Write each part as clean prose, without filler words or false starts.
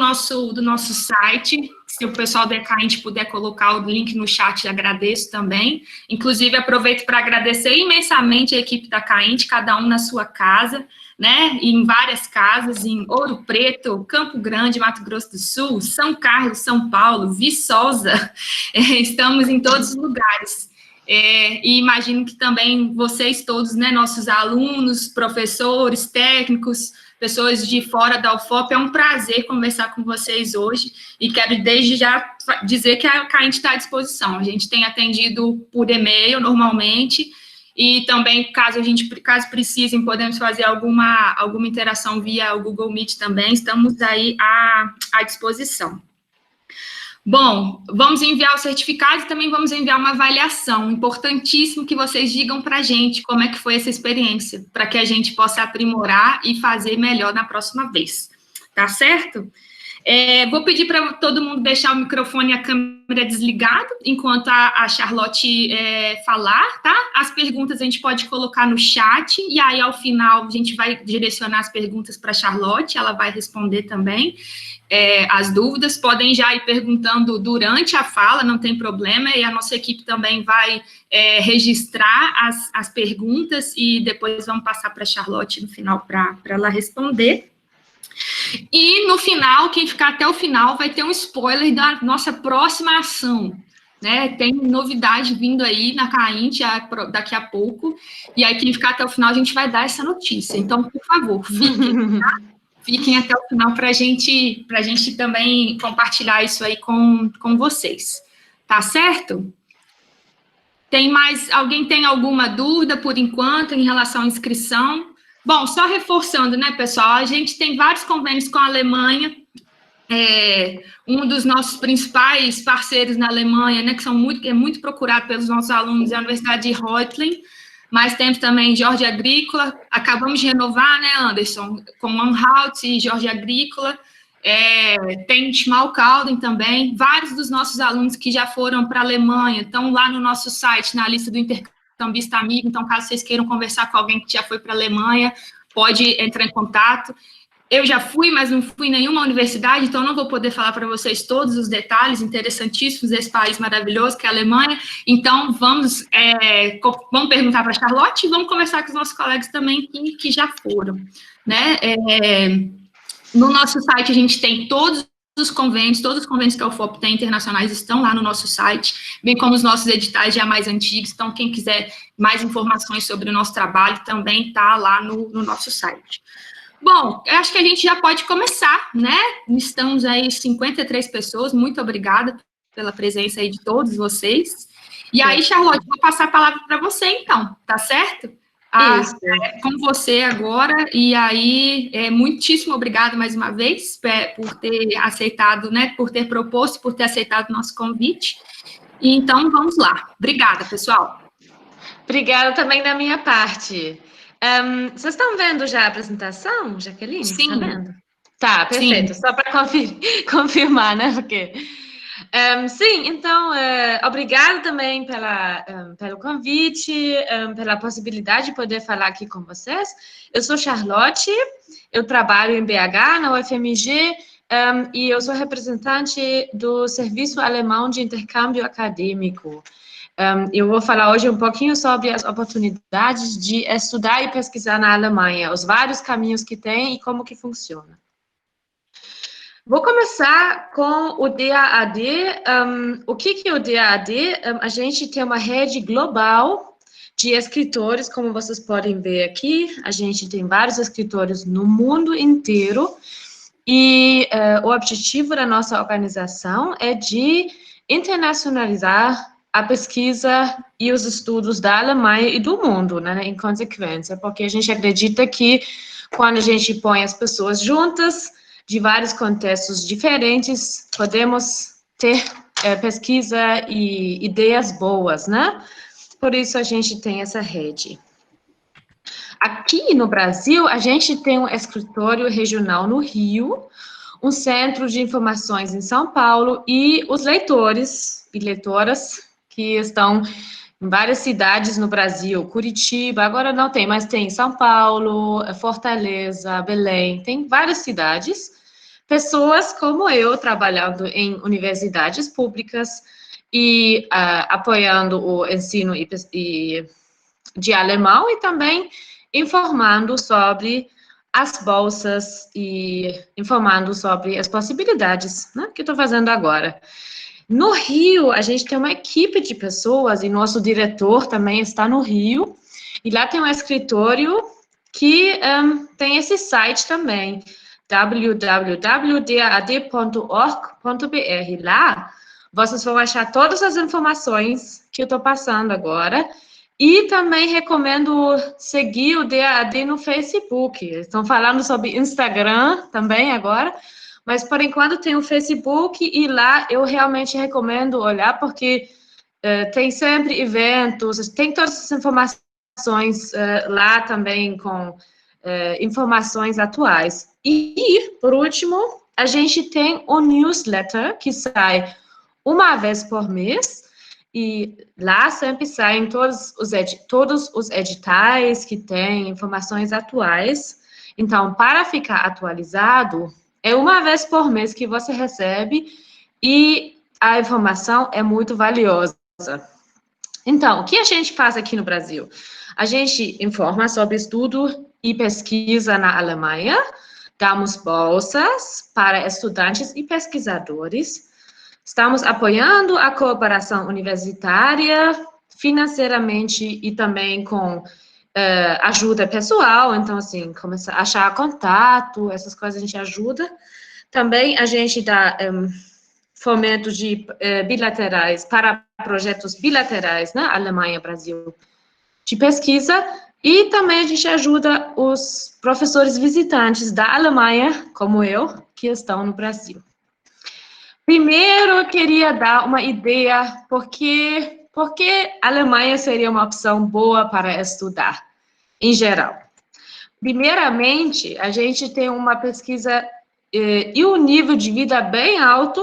nosso site. Se o pessoal da Caint puder colocar o link no chat, agradeço também. Inclusive, aproveito para agradecer imensamente a equipe da Caint, cada um na sua casa, né? Em várias casas, em Ouro Preto, Campo Grande, Mato Grosso do Sul, São Carlos, São Paulo, Viçosa. Estamos em todos os lugares. E imagino que também vocês todos, né, nossos alunos, professores, técnicos, pessoas de fora da UFOP, é um prazer conversar com vocês hoje, e quero desde já dizer que a Caint está à disposição. A gente tem atendido por e-mail normalmente, e também, caso precisem, podemos fazer alguma interação via o Google Meet também, estamos aí à disposição. Bom, vamos enviar o certificado e também vamos enviar uma avaliação. Importantíssimo que vocês digam para a gente como é que foi essa experiência, para que a gente possa aprimorar e fazer melhor na próxima vez. Tá certo? Vou pedir para todo mundo deixar o microfone e a câmera desligado enquanto a Charlotte falar, tá? As perguntas a gente pode colocar no chat e aí, ao final, a gente vai direcionar as perguntas para a Charlotte, ela vai responder também. As dúvidas podem já ir perguntando durante a fala, não tem problema, e a nossa equipe também vai registrar as perguntas e depois vamos passar para a Charlotte no final para ela responder. E no final, quem ficar até o final vai ter um spoiler da nossa próxima ação, né? Tem novidade vindo aí na Caint daqui a pouco, e aí quem ficar até o final a gente vai dar essa notícia. Então, por favor, fiquem, tá? Fiquem até o final para a gente também compartilhar isso aí com vocês. Tá certo? Alguém tem alguma dúvida, por enquanto, em relação à inscrição? Bom, só reforçando, né, pessoal, a gente tem vários convênios com a Alemanha, um dos nossos principais parceiros na Alemanha, né, que é muito procurado pelos nossos alunos, é a Universidade de Reutlingen, mas temos também Georgia Agrícola, acabamos de renovar, né, Anderson, com Anhalt e Georgia Agrícola, tem Schmalkalden também, vários dos nossos alunos que já foram para a Alemanha estão lá no nosso site, na lista do intercambista amigo, então caso vocês queiram conversar com alguém que já foi para a Alemanha, pode entrar em contato. Eu já fui, mas não fui em nenhuma universidade, então não vou poder falar para vocês todos os detalhes interessantíssimos desse país maravilhoso que é a Alemanha. Então, vamos perguntar para a Charlotte e vamos conversar com os nossos colegas também que já foram, né? No nosso site, a gente tem todos os convênios que a UFOP tem internacionais estão lá no nosso site, bem como os nossos editais já mais antigos. Então, quem quiser mais informações sobre o nosso trabalho também está lá no nosso site. Bom, eu acho que a gente já pode começar, né? Estamos aí 53 pessoas, muito obrigada pela presença aí de todos vocês. E aí, Charlotte, vou passar a palavra para você, então, tá certo? Isso. Com você agora, e aí, muitíssimo obrigada mais uma vez por ter aceitado, né? Por ter proposto, por ter aceitado o nosso convite. E então, vamos lá. Obrigada, pessoal. Obrigada também da minha parte. Vocês estão vendo já a apresentação, Jaqueline? Sim. Tá vendo? Tá, perfeito. Sim. Só para confirmar, né? Porque... sim, então, obrigada também pelo convite, pela possibilidade de poder falar aqui com vocês. Eu sou Charlotte, eu trabalho em BH, na UFMG, e eu sou representante do Serviço Alemão de Intercâmbio Acadêmico. Eu vou falar hoje um pouquinho sobre as oportunidades de estudar e pesquisar na Alemanha, os vários caminhos que tem e como que funciona. Vou começar com o DAAD. O que é o DAAD? A gente tem uma rede global de escritores, como vocês podem ver aqui. A gente tem vários escritores no mundo inteiro. E o objetivo da nossa organização é de internacionalizar a pesquisa e os estudos da Alemanha e do mundo, né, em consequência, porque a gente acredita que quando a gente põe as pessoas juntas, de vários contextos diferentes, podemos ter pesquisa e ideias boas, né? Por isso a gente tem essa rede. Aqui no Brasil, a gente tem um escritório regional no Rio, um centro de informações em São Paulo e os leitores e leitoras que estão em várias cidades no Brasil, Curitiba, agora não tem, mas tem São Paulo, Fortaleza, Belém, tem várias cidades. pessoas como eu, trabalhando em universidades públicas e apoiando o ensino de alemão e também informando sobre as bolsas e informando sobre as possibilidades, né, que eu estou fazendo agora. No Rio, a gente tem uma equipe de pessoas e nosso diretor também está no Rio, e lá tem um escritório que tem esse site também, www.dad.org.br. Lá, vocês vão achar todas as informações que eu estou passando agora, e também recomendo seguir o DAD no Facebook. Estão falando sobre Instagram também agora, mas por enquanto tem o Facebook e lá eu realmente recomendo olhar, porque tem sempre eventos, tem todas as informações lá também com informações atuais. E, por último, a gente tem o newsletter que sai uma vez por mês, e lá sempre saem todos os editais que têm informações atuais. Então, para ficar atualizado, é uma vez por mês que você recebe e a informação é muito valiosa. Então, o que a gente faz aqui no Brasil? A gente informa sobre estudo e pesquisa na Alemanha, damos bolsas para estudantes e pesquisadores, estamos apoiando a cooperação universitária financeiramente e também com ajuda pessoal, então, assim, começar a achar contato, essas coisas a gente ajuda. Também a gente dá fomento de bilaterais para projetos bilaterais na Alemanha, Brasil, de pesquisa, e também a gente ajuda os professores visitantes da Alemanha, como eu, que estão no Brasil. Primeiro, eu queria dar uma ideia porque a Alemanha seria uma opção boa para estudar, em geral. Primeiramente, a gente tem uma pesquisa e um nível de vida bem alto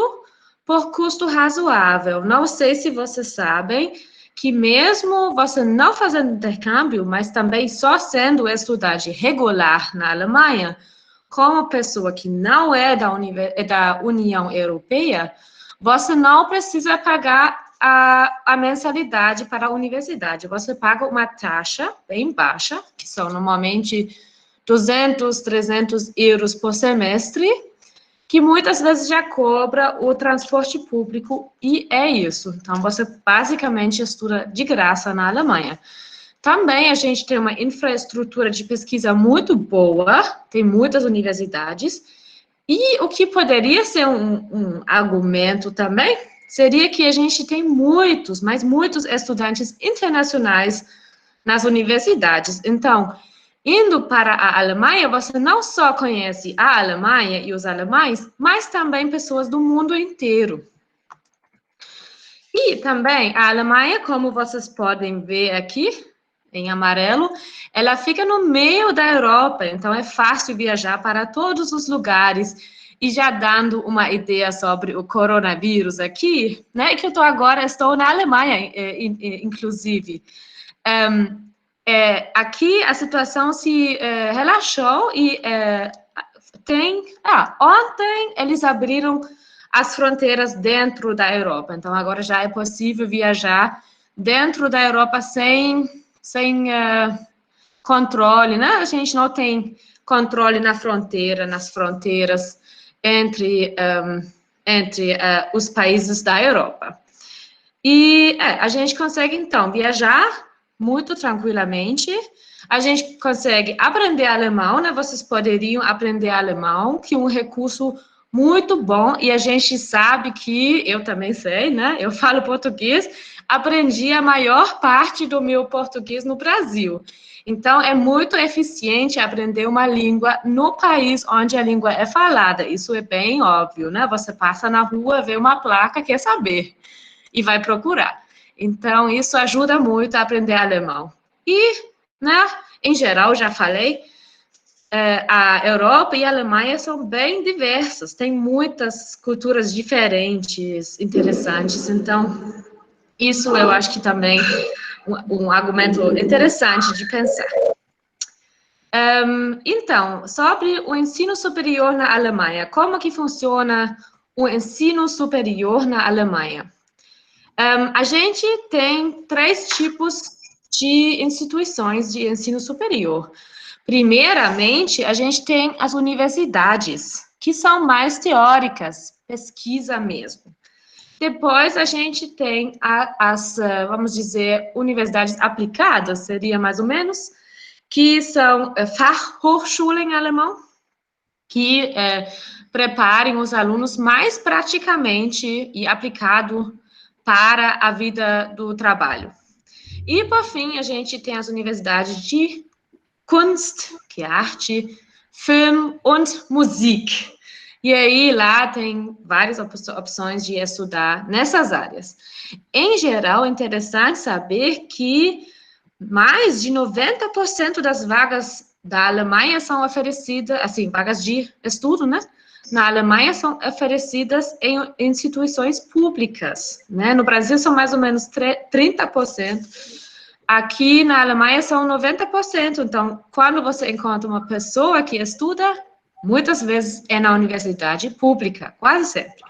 por custo razoável. Não sei se vocês sabem que mesmo você não fazendo intercâmbio, mas também só sendo estudante regular na Alemanha, como pessoa que não é da União Europeia, você não precisa pagar a mensalidade para a universidade. Você paga uma taxa bem baixa, que são normalmente 200, 300 euros por semestre, que muitas vezes já cobra o transporte público, e é isso. Então, você basicamente estuda de graça na Alemanha. Também a gente tem uma infraestrutura de pesquisa muito boa, tem muitas universidades, e o que poderia ser um argumento também, seria que a gente tem muitos, mas muitos estudantes internacionais nas universidades. Então, indo para a Alemanha, você não só conhece a Alemanha e os alemães, mas também pessoas do mundo inteiro. E também a Alemanha, como vocês podem ver aqui, em amarelo, ela fica no meio da Europa, então é fácil viajar para todos os lugares. E já dando uma ideia sobre o coronavírus aqui, né, que estou na Alemanha, inclusive. Aqui a situação se relaxou e ontem eles abriram as fronteiras dentro da Europa, então agora já é possível viajar dentro da Europa sem controle, né? A gente não tem controle nas fronteiras entre os países da Europa. E a gente consegue, então, viajar muito tranquilamente, a gente consegue aprender alemão, né? Vocês poderiam aprender alemão, que é um recurso muito bom, e a gente sabe que, eu também sei, né? Eu falo português, aprendi a maior parte do meu português no Brasil. Então, é muito eficiente aprender uma língua no país onde a língua é falada. Isso é bem óbvio, né? Você passa na rua, vê uma placa, quer saber, e vai procurar. Então, isso ajuda muito a aprender alemão. E, né, em geral, já falei, a Europa e a Alemanha são bem diversas, tem muitas culturas diferentes, interessantes, então, isso eu acho que também um argumento interessante de pensar. Então, sobre o ensino superior na Alemanha, como que funciona o ensino superior na Alemanha? A gente tem 3 tipos de instituições de ensino superior. Primeiramente, a gente tem as universidades, que são mais teóricas, pesquisa mesmo. Depois, a gente tem vamos dizer, universidades aplicadas, seria mais ou menos, que são Fachhochschulen em alemão, que preparem os alunos mais praticamente e aplicado para a vida do trabalho. E, por fim, a gente tem as universidades de Kunst, que é arte, Film und Musik. E aí, lá tem várias opções de estudar nessas áreas. Em geral, é interessante saber que mais de 90% das vagas da Alemanha são oferecidas, assim, vagas de estudo, né? Na Alemanha são oferecidas em instituições públicas, né? No Brasil são mais ou menos 30%. Aqui na Alemanha são 90%. Então, quando você encontra uma pessoa que estuda, muitas vezes é na universidade pública, quase sempre.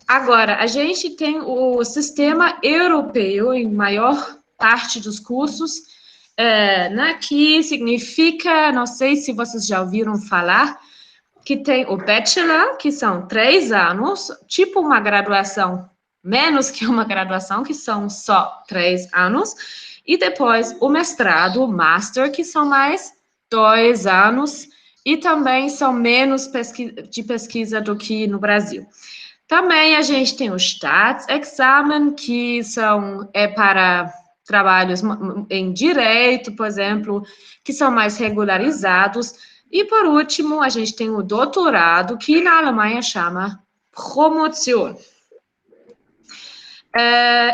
Agora, a gente tem o sistema europeu em maior parte dos cursos, né, que significa, não sei se vocês já ouviram falar, que tem o bachelor, que são 3 anos, tipo uma graduação, menos que uma graduação, que são só 3 anos, e depois o mestrado, o master, que são mais 2 anos, e também são menos de pesquisa do que no Brasil. Também a gente tem o Staatsexamen, que é para trabalhos em direito, por exemplo, que são mais regularizados. E, por último, a gente tem o doutorado, que na Alemanha chama Promotion.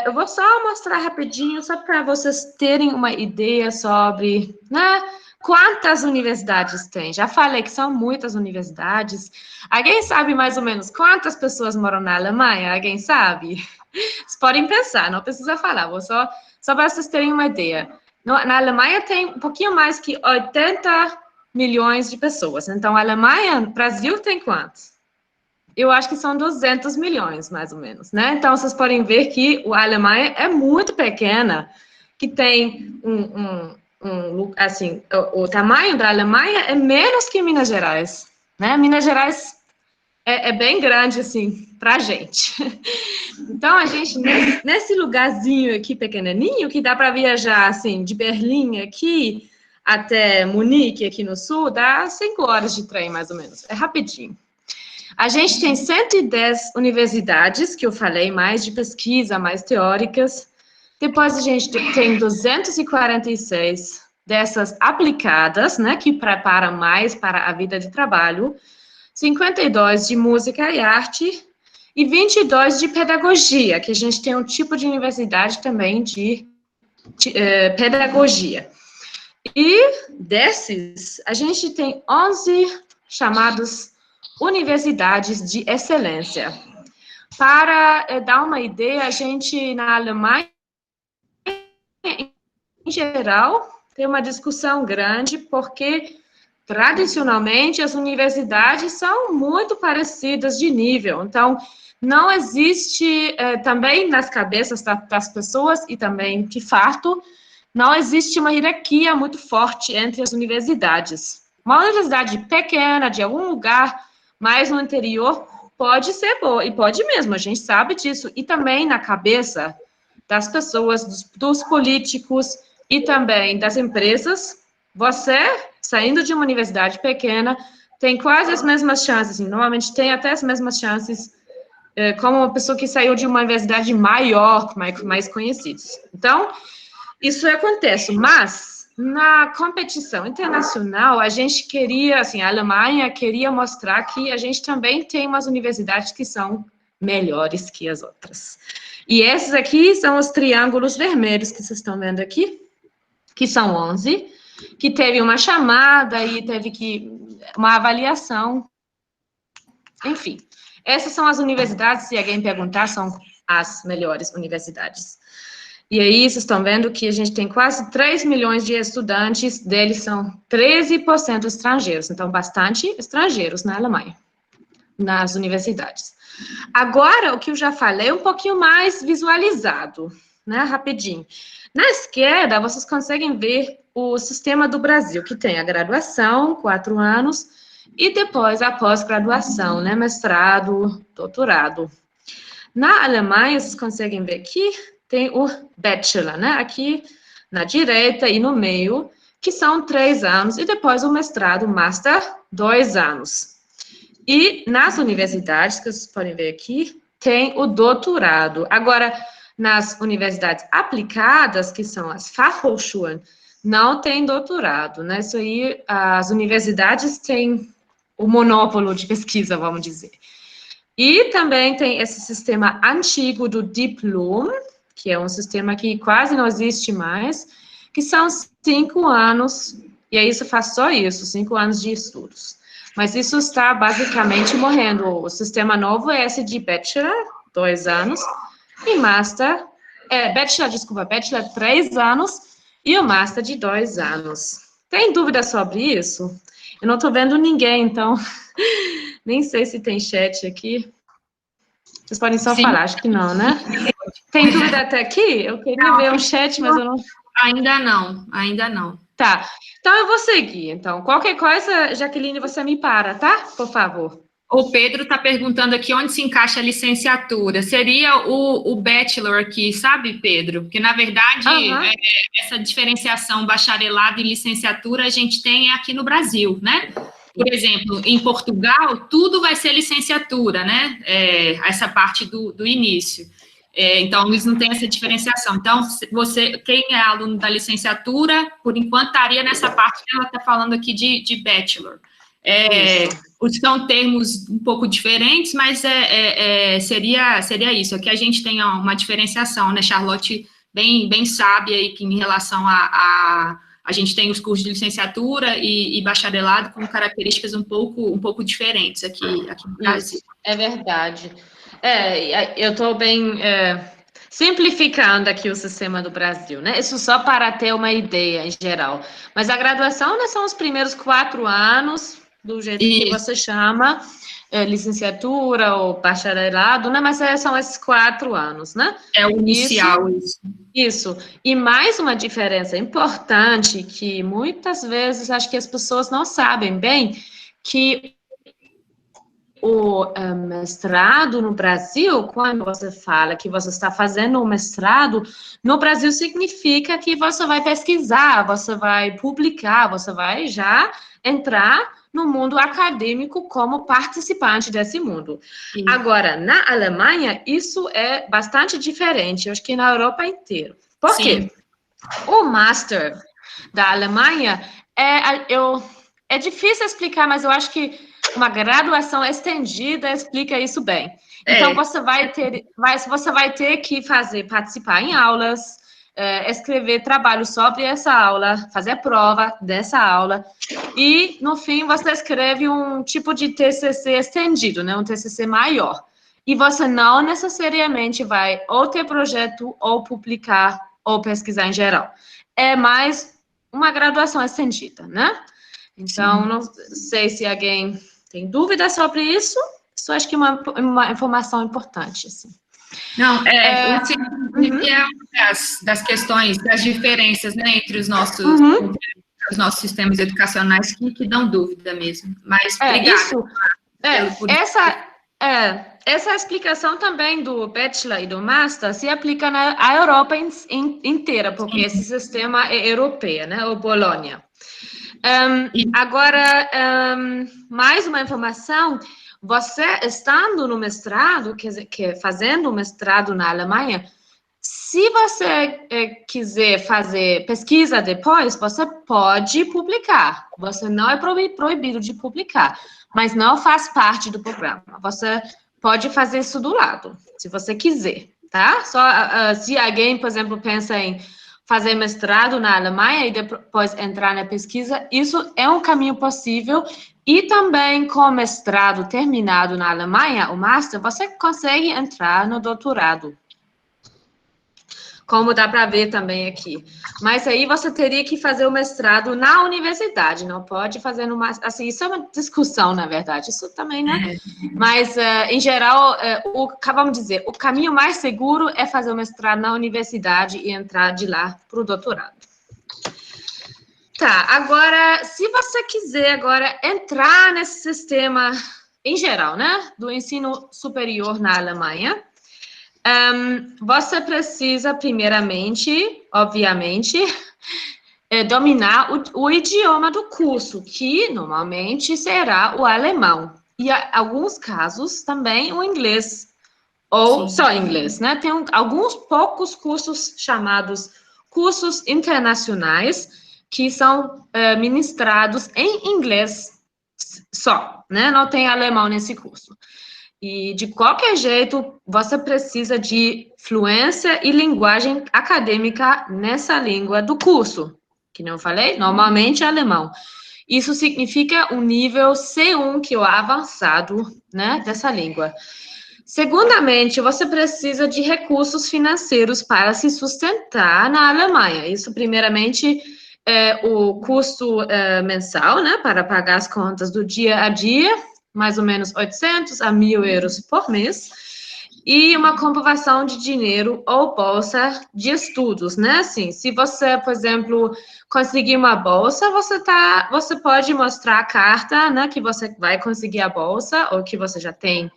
Eu vou só mostrar rapidinho, só para vocês terem uma ideia sobre, né, quantas universidades tem. Já falei que são muitas universidades. Alguém sabe mais ou menos quantas pessoas moram na Alemanha? Alguém sabe? Vocês podem pensar, não precisa falar, vou só para vocês terem uma ideia. Na Alemanha tem um pouquinho mais que 80 milhões de pessoas. Então, a Alemanha, Brasil tem quantos? Eu acho que são 200 milhões, mais ou menos, né? Então, vocês podem ver que a Alemanha é muito pequena, que tem assim, o tamanho da Alemanha é menos que Minas Gerais, né? Minas Gerais é bem grande, assim, para a gente. Então, a gente, nesse lugarzinho aqui pequenininho, que dá para viajar, assim, de Berlim aqui até Munique, aqui no sul, dá 5 horas de trem, mais ou menos. É rapidinho. A gente tem 110 universidades, que eu falei, mais de pesquisa, mais teóricas. Depois a gente tem 246 dessas aplicadas, né, que preparam mais para a vida de trabalho, 52 de música e arte, e 22 de pedagogia, que a gente tem um tipo de universidade também de pedagogia. E desses, a gente tem 11 chamados universidades de excelência. Para dar uma ideia, a gente, na Alemanha, em geral, tem uma discussão grande, porque, tradicionalmente, as universidades são muito parecidas de nível. Então, não existe, também nas cabeças das pessoas, e também, de fato, não existe uma hierarquia muito forte entre as universidades. Uma universidade pequena, de algum lugar mais no interior, pode ser boa, e pode mesmo, a gente sabe disso. E também na cabeça das pessoas, dos políticos e também das empresas, você, saindo de uma universidade pequena, tem quase as mesmas chances, assim, normalmente tem até as mesmas chances como uma pessoa que saiu de uma universidade maior, mais conhecida. Então, isso acontece, mas na competição internacional, a gente queria, assim, a Alemanha queria mostrar que a gente também tem umas universidades que são melhores que as outras. E esses aqui são os triângulos vermelhos que vocês estão vendo aqui, que são 11, que teve uma chamada e teve uma avaliação. Enfim, essas são as universidades, se alguém perguntar, são as melhores universidades. E aí, vocês estão vendo que a gente tem quase 3 milhões de estudantes, deles são 13% estrangeiros, então bastante estrangeiros na Alemanha, nas universidades. Agora, o que eu já falei, um pouquinho mais visualizado, né, rapidinho. Na esquerda, vocês conseguem ver o sistema do Brasil, que tem a graduação, 4 anos, e depois a pós-graduação, né, mestrado, doutorado. Na Alemanha, vocês conseguem ver aqui, tem o bachelor, né, aqui na direita e no meio, que são 3 anos, e depois o mestrado, master, 2 anos. E nas universidades, que vocês podem ver aqui, tem o doutorado. Agora, nas universidades aplicadas, que são as Fachhochschulen, não tem doutorado, né? Isso aí, as universidades têm o monopólio de pesquisa, vamos dizer. E também tem esse sistema antigo do diploma, que é um sistema que quase não existe mais, que são 5 anos, e aí você faz só isso, 5 anos de estudos. Mas isso está basicamente morrendo. O sistema novo é esse de bachelor, 2 anos, e master, bachelor 3 anos, e o master de 2 anos. Tem dúvida sobre isso? Eu não estou vendo ninguém, então, nem sei se tem chat aqui. Vocês podem só falar, acho que não, né? Tem dúvida até aqui? Eu queria ver um chat, mas eu não... Ainda não, ainda não. Tá, então eu vou seguir. Então, qualquer coisa, Jaqueline, você me para, tá? Por favor. O Pedro está perguntando aqui onde se encaixa a licenciatura. Seria o bachelor aqui, sabe, Pedro? Porque, na verdade, essa diferenciação bacharelado e licenciatura a gente tem aqui no Brasil, né? Por exemplo, em Portugal, tudo vai ser licenciatura, né? Essa parte do início. Então, eles não têm essa diferenciação. Então, quem é aluno da licenciatura, por enquanto, estaria nessa parte que ela está falando aqui de bachelor. São termos um pouco diferentes, mas seria isso. Aqui a gente tem uma diferenciação, né? Charlotte bem sabe aí que em relação a gente tem os cursos de licenciatura e bacharelado com características um pouco diferentes aqui no Brasil. É verdade. Eu estou bem simplificando aqui o sistema do Brasil, né? Isso só para ter uma ideia em geral. Mas a graduação, né, são os primeiros 4 anos, do jeito que você chama, licenciatura ou bacharelado, né? Mas são esses 4 anos, né? É o inicial, isso. Isso. E mais uma diferença importante que muitas vezes acho que as pessoas não sabem bem, que o mestrado no Brasil, quando você fala que você está fazendo um mestrado, no Brasil significa que você vai pesquisar, você vai publicar, você vai já entrar no mundo acadêmico como participante desse mundo. Sim. Agora, na Alemanha, isso é bastante diferente, eu acho que na Europa inteira. Por quê? O Master da Alemanha é difícil explicar, mas eu acho que uma graduação estendida explica isso bem. Então, você vai ter que participar em aulas, escrever trabalho sobre essa aula, fazer prova dessa aula, e, no fim, você escreve um tipo de TCC estendido, né? Um TCC maior. E você não necessariamente vai ou ter projeto, ou publicar, ou pesquisar em geral. É mais uma graduação estendida, né? Então, não sei se alguém tem dúvida sobre isso. Isso acho que é uma informação importante, assim. Não, que é uma das questões, das diferenças, né, entre os nossos sistemas educacionais que dão dúvida mesmo. Mas, obrigada. Essa explicação também do Bachelor e do Master se aplica na Europa inteira, porque esse sistema é europeu, né, o Bolonha. Agora, mais uma informação, você estando no mestrado, fazendo um mestrado na Alemanha, se você quiser fazer pesquisa depois, você pode publicar, você não é proibido de publicar, mas não faz parte do programa, você pode fazer isso do lado, se você quiser, tá? Se alguém, por exemplo, pensa em fazer mestrado na Alemanha e depois entrar na pesquisa, isso é um caminho possível. E também com mestrado terminado na Alemanha, o master, você consegue entrar no doutorado. como dá para ver também aqui. Mas aí você teria que fazer o mestrado na universidade, não pode fazer numa... Assim, isso é uma discussão, na verdade, isso também, né? Mas, em geral, vamos dizer, o caminho mais seguro é fazer o mestrado na universidade e entrar de lá para o doutorado. Tá, agora, se você quiser agora entrar nesse sistema, em geral, né, do ensino superior na Alemanha, você precisa, primeiramente, obviamente, dominar o idioma do curso, que normalmente será o alemão. E, em alguns casos, também o inglês, ou só inglês, né? Tem alguns poucos cursos chamados cursos internacionais, que são ministrados em inglês só, né? Não tem alemão nesse curso. E, de qualquer jeito, você precisa de fluência e linguagem acadêmica nessa língua do curso, que não falei, normalmente é alemão. Isso significa um nível C1, que é o avançado, né, dessa língua. Segundamente, você precisa de recursos financeiros para se sustentar na Alemanha. Isso, primeiramente, é o custo mensal, né, para pagar as contas do dia a dia, mais ou menos 800 a 1.000 euros por mês, e uma comprovação de dinheiro ou bolsa de estudos, né? Assim, se você, por exemplo, conseguir uma bolsa, você pode mostrar a carta, né, que você vai conseguir a bolsa, ou que você já tem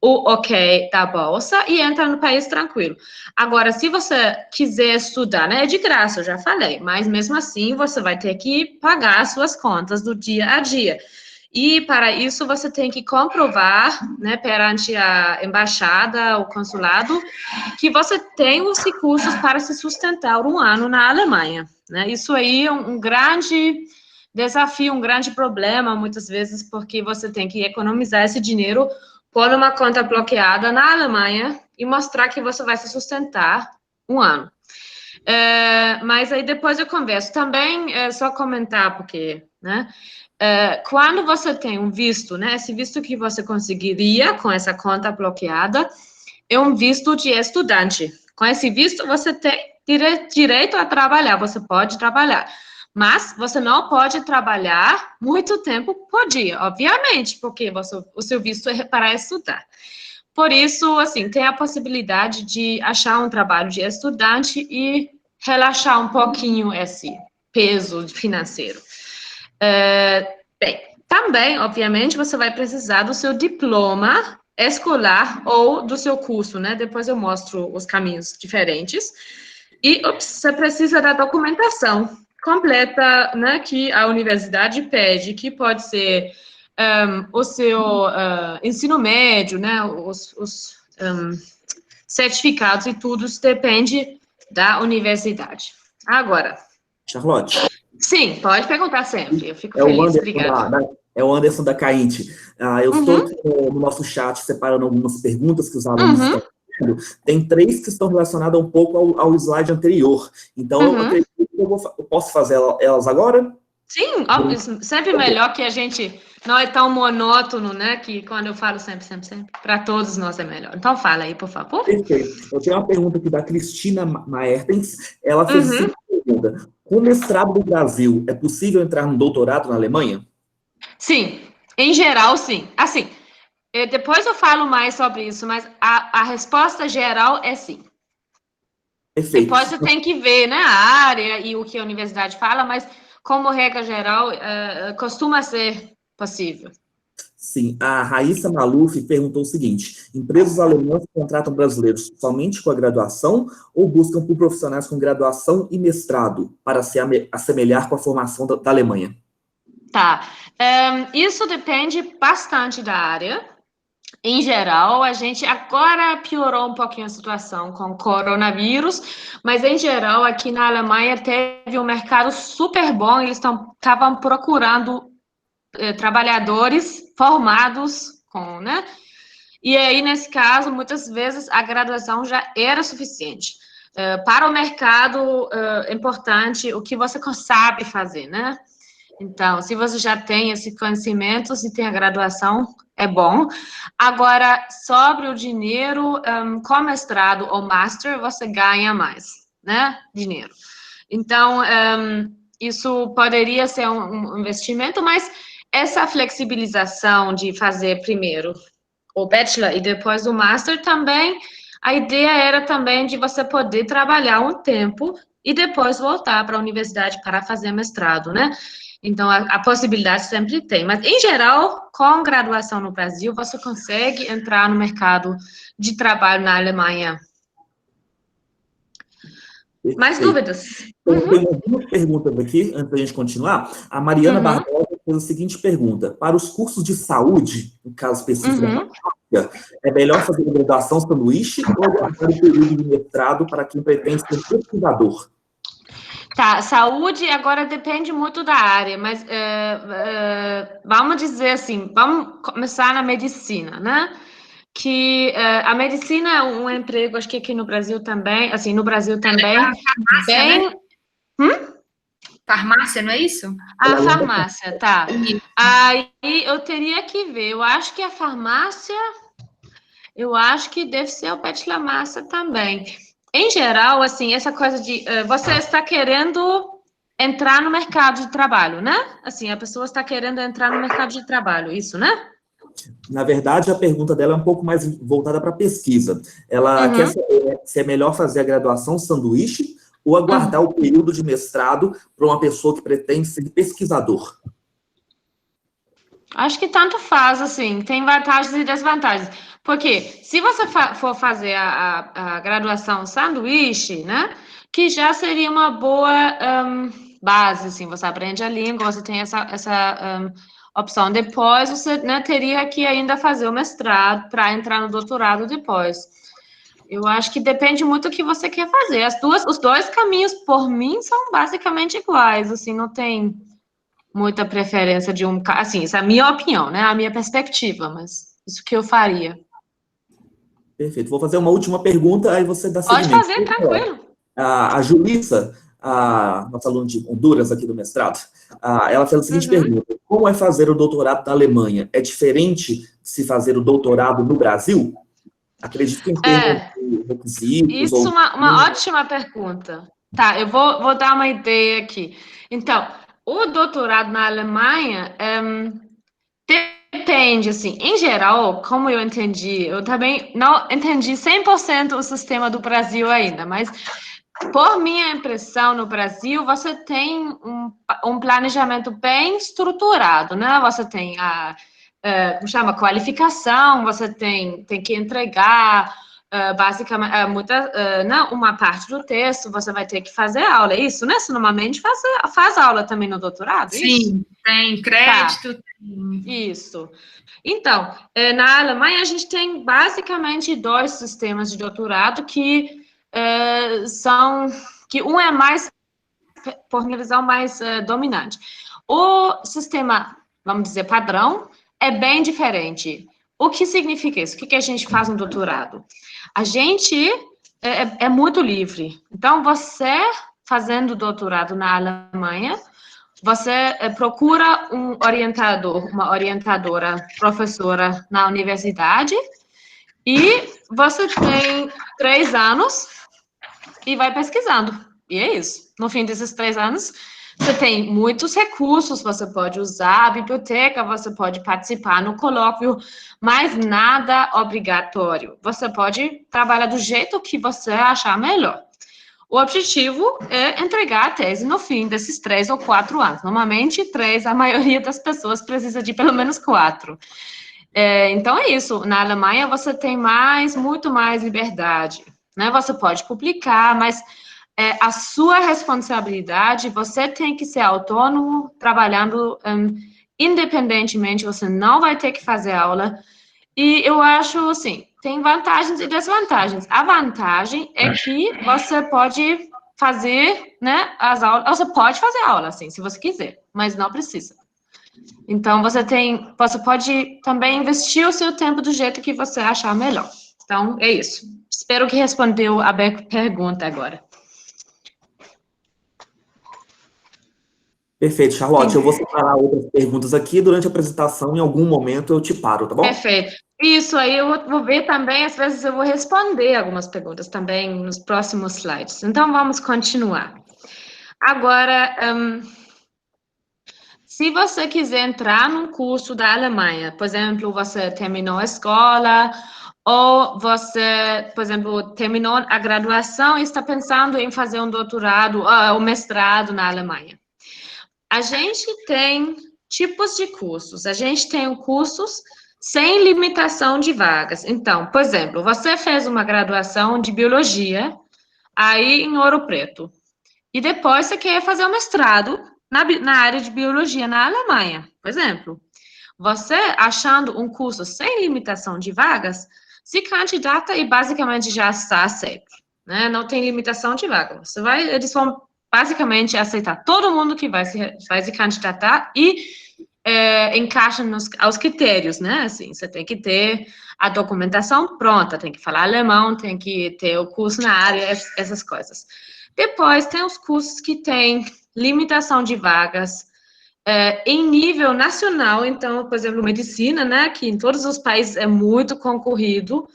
o ok da bolsa e entra no país tranquilo. Agora, se você quiser estudar, né, é de graça, eu já falei, mas mesmo assim você vai ter que pagar as suas contas do dia a dia. E para isso você tem que comprovar, né, perante a embaixada, o consulado, que você tem os recursos para se sustentar um ano na Alemanha, né? Isso aí é um grande desafio, um grande problema, muitas vezes, porque você tem que economizar esse dinheiro, pôr uma conta bloqueada na Alemanha e mostrar que você vai se sustentar um ano. Mas aí depois eu converso. Também, só comentar, porque, né, quando você tem um visto, né, esse visto que você conseguiria com essa conta bloqueada, é um visto de estudante. Com esse visto, você tem direito a trabalhar, você pode trabalhar. Mas você não pode trabalhar muito tempo por dia, obviamente, porque o seu visto é para estudar. Por isso, assim, tem a possibilidade de achar um trabalho de estudante e relaxar um pouquinho esse peso financeiro. Bem, também, obviamente, você vai precisar do seu diploma escolar ou do seu curso, né? Depois eu mostro os caminhos diferentes. E, você precisa da documentação completa, né, que a universidade pede, que pode ser o seu ensino médio, né, os certificados e tudo, isso depende da universidade. Agora. Charlotte. Sim, pode perguntar sempre, eu fico feliz, obrigada. É o Anderson da Caint. Eu estou aqui no nosso chat separando algumas perguntas que os alunos estão fazendo. Tem 3 que estão relacionadas um pouco ao slide anterior. Então, eu acredito que eu posso fazer elas agora? Sim, sempre melhor, que a gente não é tão monótono, né? Que quando eu falo sempre, para todos nós é melhor. Então, fala aí, por favor. Perfeito. Eu tenho uma pergunta aqui da Cristina Maertens. Ela fez a seguinte pergunta. Com o mestrado do Brasil, é possível entrar no doutorado na Alemanha? Sim, em geral, sim. Assim, depois eu falo mais sobre isso, mas a resposta geral é sim. Perfeito. Depois você tem que ver, né, a área e o que a universidade fala, mas como regra geral, costuma ser possível. Sim, a Raíssa Maluf perguntou o seguinte: empresas alemãs contratam brasileiros somente com a graduação ou buscam por profissionais com graduação e mestrado para se assemelhar com a formação da Alemanha? Tá, isso depende bastante da área. Em geral, a gente agora piorou um pouquinho a situação com o coronavírus, mas em geral, aqui na Alemanha teve um mercado super bom, eles estavam procurando trabalhadores formados com, né? E aí, nesse caso, muitas vezes a graduação já era suficiente. Para o mercado, é importante o que você sabe fazer, né? Então, se você já tem esse conhecimento, se tem a graduação, é bom. Agora, sobre o dinheiro, com mestrado ou master, você ganha mais. né, dinheiro. Então, isso poderia ser um investimento, mas essa flexibilização de fazer primeiro o bachelor e depois o master também, a ideia era também de você poder trabalhar um tempo e depois voltar para a universidade para fazer mestrado, né? Então, a possibilidade sempre tem. Mas, em geral, com graduação no Brasil, você consegue entrar no mercado de trabalho na Alemanha. Mais dúvidas? Tem algumas perguntas aqui, antes da gente continuar. A Mariana Barbosa fez a seguinte pergunta. Para os cursos de saúde, no caso específico da farmácia, é melhor fazer a graduação sanduíche ou aguardar o período de mestrado para quem pretende ser pesquisador? Tá, saúde agora depende muito da área, mas vamos dizer assim, vamos começar na medicina, né? Que a medicina é um emprego, acho que aqui no Brasil também, assim, no Brasil também, farmácia, bem... né? Farmácia, não é isso? A farmácia, tá. Aí eu teria que ver, eu acho que a farmácia, eu acho que deve ser o bachelor master também. Em geral, assim, essa coisa de você está querendo entrar no mercado de trabalho, né? Assim, a pessoa está querendo entrar no mercado de trabalho, isso, né? Na verdade, a pergunta dela é um pouco mais voltada para pesquisa. Ela quer saber se é melhor fazer a graduação sanduíche ou aguardar o período de mestrado para uma pessoa que pretende ser pesquisador. Acho que tanto faz, assim, tem vantagens e desvantagens. Porque se você for fazer a graduação sanduíche, né, que já seria uma boa base, assim, você aprende a língua, você tem essa opção. Depois, você, né, teria que ainda fazer o mestrado para entrar no doutorado depois. Eu acho que depende muito do que você quer fazer. Os dois caminhos, por mim, são basicamente iguais, assim, não tem muita preferência de um... Assim, essa é a minha opinião, né? A minha perspectiva, mas isso que eu faria. Perfeito. Vou fazer uma última pergunta, aí você dá seguimento. Pode fazer, tranquilo. A Julissa, a nossa aluna de Honduras aqui do mestrado, ela fez a seguinte pergunta. Como é fazer o doutorado na Alemanha? É diferente de se fazer o doutorado no Brasil? Acredito que em termos de requisitos... Isso é uma ótima pergunta. Tá, eu vou dar uma ideia aqui. Então, o doutorado na Alemanha depende, assim, em geral, como eu entendi, eu também não entendi 100% o sistema do Brasil ainda, mas por minha impressão no Brasil, você tem um planejamento bem estruturado, né? Você tem como chama, qualificação, você tem que entregar basicamente uma parte do texto, você vai ter que fazer aula, é isso, né? Você normalmente faz aula também no doutorado, Sim, isso? Tem crédito. Tá. Isso. Então, na Alemanha, a gente tem basicamente 2 sistemas de doutorado que um é mais, por minha visão, mais dominante. O sistema, vamos dizer, padrão, é bem diferente. O que significa isso? O que a gente faz no doutorado? A gente é muito livre. Então, você fazendo doutorado na Alemanha, você procura um orientador, uma orientadora, professora na universidade, e você tem 3 anos e vai pesquisando. E é isso. No fim desses 3 anos, você tem muitos recursos, você pode usar a biblioteca, você pode participar no colóquio, mas nada obrigatório. Você pode trabalhar do jeito que você achar melhor. O objetivo é entregar a tese no fim desses 3 ou 4 anos. Normalmente, 3, a maioria das pessoas precisa de pelo menos 4. Então, é isso. Na Alemanha, você tem muito mais liberdade, né? Você pode publicar, mas a sua responsabilidade, você tem que ser autônomo, trabalhando independentemente, você não vai ter que fazer aula. E eu acho, assim, tem vantagens e desvantagens. A vantagem é que você pode fazer, né, as aulas, você pode fazer aula, assim, se você quiser, mas não precisa. Então, você pode também investir o seu tempo do jeito que você achar melhor. Então, é isso. Espero que respondeu a pergunta agora. Perfeito, Charlotte. Eu vou separar outras perguntas aqui. Durante a apresentação, em algum momento, eu te paro, tá bom? Perfeito. Isso, aí eu vou ver também, às vezes eu vou responder algumas perguntas também nos próximos slides. Então, vamos continuar. Agora, se você quiser entrar num curso da Alemanha, por exemplo, você terminou a escola, ou você, por exemplo, terminou a graduação e está pensando em fazer um doutorado ou mestrado na Alemanha. A gente tem tipos de cursos. A gente tem cursos sem limitação de vagas. Então, por exemplo, você fez uma graduação de biologia aí em Ouro Preto. E depois você quer fazer um mestrado na área de biologia na Alemanha, por exemplo. Você, achando um curso sem limitação de vagas, se candidata e basicamente já está aceito, né? Não tem limitação de vaga. Eles vão basicamente aceitar todo mundo que vai se candidatar e encaixa aos critérios, né? Assim, você tem que ter a documentação pronta, tem que falar alemão, tem que ter o curso na área, essas coisas. Depois, tem os cursos que têm limitação de vagas em nível nacional, então, por exemplo, medicina, né, que em todos os países é muito concorrido.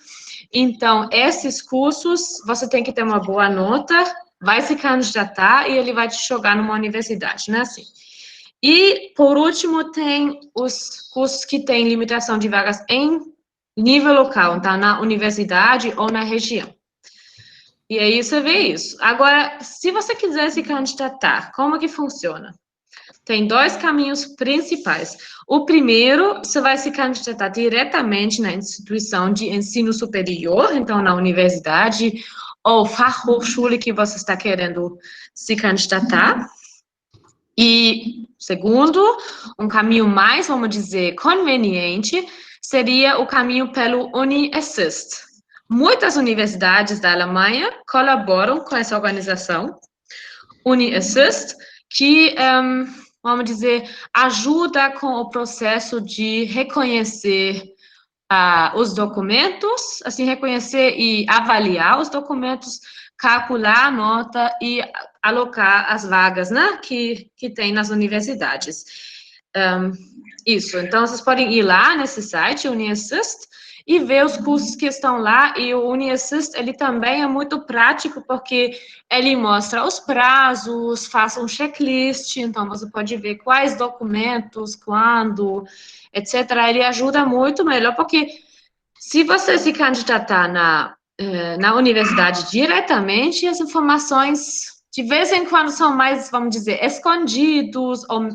Então, esses cursos, você tem que ter uma boa nota, vai se candidatar e ele vai te jogar numa universidade, né, assim. E, por último, tem os cursos que têm limitação de vagas em nível local, então, na universidade ou na região. E aí você vê isso. Agora, se você quiser se candidatar, como que funciona? Tem dois caminhos principais. O primeiro, você vai se candidatar diretamente na instituição de ensino superior, então na universidade ou Fachhochschule que você está querendo se candidatar. E segundo, um caminho mais, vamos dizer, conveniente, seria o caminho pelo UniAssist. Muitas universidades da Alemanha colaboram com essa organização, UniAssist, que, vamos dizer, ajuda com o processo de reconhecer os documentos, assim, reconhecer e avaliar os documentos, calcular a nota e alocar as vagas, né, que tem nas universidades. Isso, então, vocês podem ir lá nesse site, UniAssist, e ver os cursos que estão lá, e o UniAssist, ele também é muito prático, porque ele mostra os prazos, faça um checklist, então você pode ver quais documentos, quando, etc. Ele ajuda muito melhor, porque se você se candidatar na universidade diretamente, as informações, de vez em quando, são mais, vamos dizer, escondidos, ou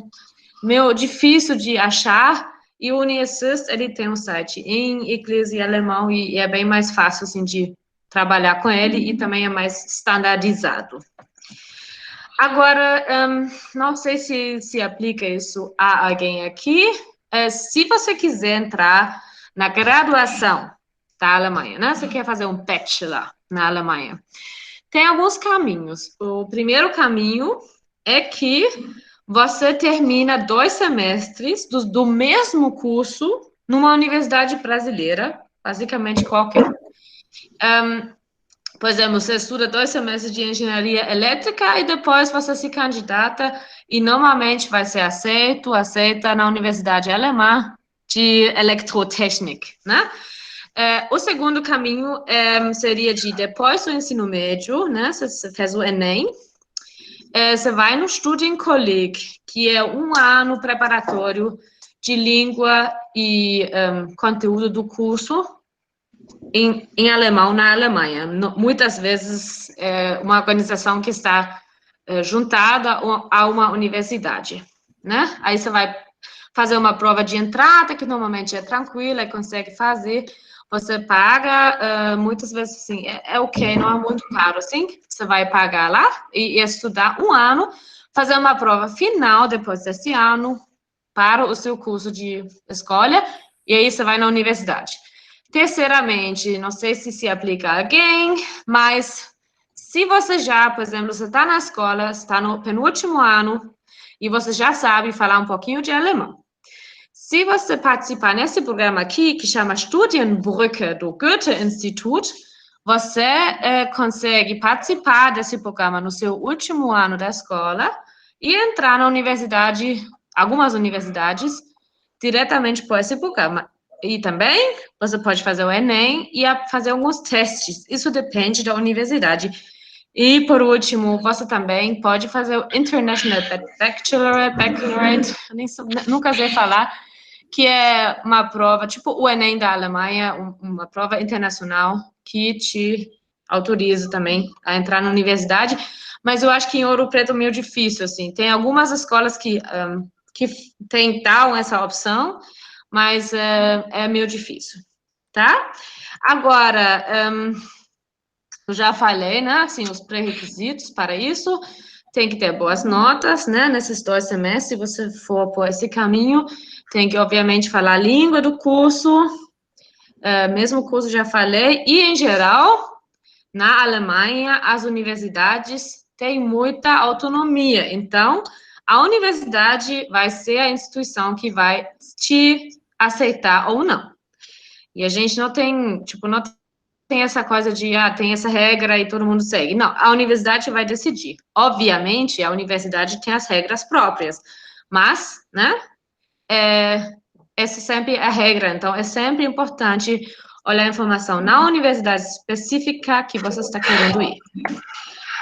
meio difícil de achar, e o UniAssist, ele tem um site em inglês e alemão, e é bem mais fácil, assim, de trabalhar com ele, e também é mais standardizado. Agora, não sei se aplica isso a alguém aqui. Se você quiser entrar na graduação da Alemanha, né? Você quer fazer um bachelor na Alemanha. Tem alguns caminhos. O primeiro caminho é que você termina 2 semestres do mesmo curso numa universidade brasileira, basicamente qualquer. Por exemplo, você estuda 2 semestres de engenharia elétrica e depois você se candidata e normalmente vai ser aceita na Universidade Alemã de Eletrotechnik, né? O segundo caminho seria de depois do ensino médio, né? Você fez o Enem, você vai no Studienkolleg, que é 1 ano preparatório de língua e conteúdo do curso em alemão na Alemanha. Muitas vezes é uma organização que está juntada a uma universidade, né? Aí você vai fazer uma prova de entrada, que normalmente é tranquila, consegue fazer. Você paga, muitas vezes, assim, é ok, não é muito caro, assim. Você vai pagar lá e estudar 1 ano, fazer uma prova final depois desse ano para o seu curso de escolha, e aí você vai na universidade. Terceiramente, não sei se aplica a alguém, mas se você já, por exemplo, você está na escola, está no penúltimo ano, e você já sabe falar um pouquinho de alemão. Se você participar nesse programa aqui, que chama Studienbrücke do Goethe-Institut, você consegue participar desse programa no seu último ano da escola e entrar na universidade, algumas universidades, diretamente por esse programa. e também você pode fazer o Enem e fazer alguns testes. Isso depende da universidade. E, por último, você também pode fazer o International Baccalaureate, nunca sei falar, que é uma prova, tipo o Enem da Alemanha, uma prova internacional que te autoriza também a entrar na universidade, mas eu acho que em Ouro Preto é meio difícil, assim. Tem algumas escolas que dão essa opção, mas é meio difícil, tá? Agora, eu já falei, né, assim, os pré-requisitos para isso, tem que ter boas notas, né, nesses 2 semestres, se você for por esse caminho, tem que, obviamente, falar a língua do curso, mesmo curso já falei, e, em geral, na Alemanha, as universidades têm muita autonomia, então, a universidade vai ser a instituição que vai te aceitar ou não. E a gente não tem, tipo, não tem essa coisa de, tem essa regra e todo mundo segue. Não, a universidade vai decidir. Obviamente, a universidade tem as regras próprias, mas, né, essa sempre é a regra, então é sempre importante olhar a informação na universidade específica que você está querendo ir.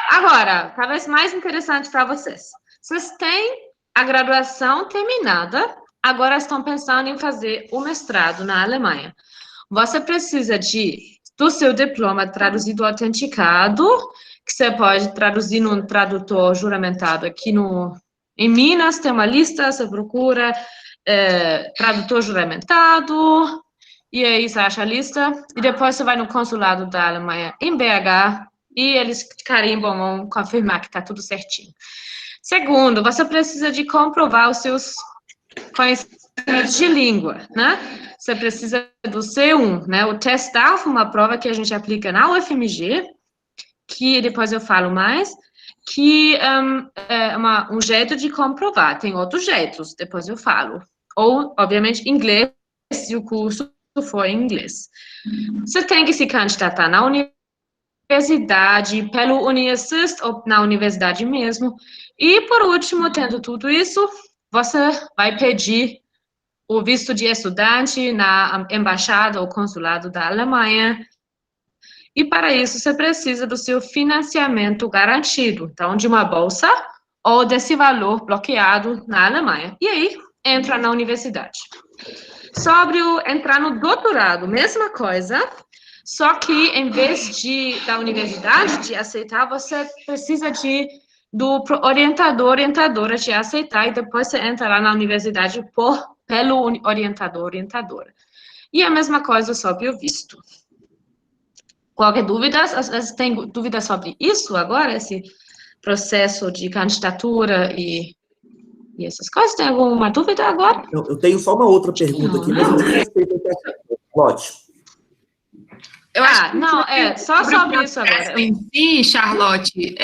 Agora, talvez mais interessante para vocês. Vocês têm a graduação terminada, agora estão pensando em fazer o mestrado na Alemanha. Você precisa do seu diploma traduzido autenticado, que você pode traduzir num tradutor juramentado aqui em Minas, tem uma lista, você procura tradutor juramentado, e aí você acha a lista, e depois você vai no consulado da Alemanha em BH, e eles carimbam, vão confirmar que está tudo certinho. Segundo, você precisa de comprovar os seus conhecimentos de língua, né? Você precisa do C1, né? O TESDAF, uma prova que a gente aplica na UFMG, que depois eu falo mais, que é um jeito de comprovar. Tem outros jeitos, depois eu falo. Ou, obviamente, inglês, se o curso for em inglês. Você tem que se candidatar na universidade, pelo UniAssist, ou na universidade mesmo. E, por último, tendo tudo isso, você vai pedir o visto de estudante na embaixada ou consulado da Alemanha. E, para isso, você precisa do seu financiamento garantido, então, de uma bolsa ou desse valor bloqueado na Alemanha. E aí, entra na universidade. Sobre entrar no doutorado, mesma coisa, só que, em vez da universidade de aceitar, você precisa do orientadora te aceitar, e depois você entra lá na universidade pelo orientadora. E a mesma coisa sobre o visto. Qualquer dúvida? Às vezes tem dúvida sobre isso agora, esse processo de candidatura e essas coisas? Tem alguma dúvida agora? Eu tenho só uma outra pergunta aqui, mas diz respeito ao Charlotte. Eu acho só sobre isso agora. Sim, Charlotte,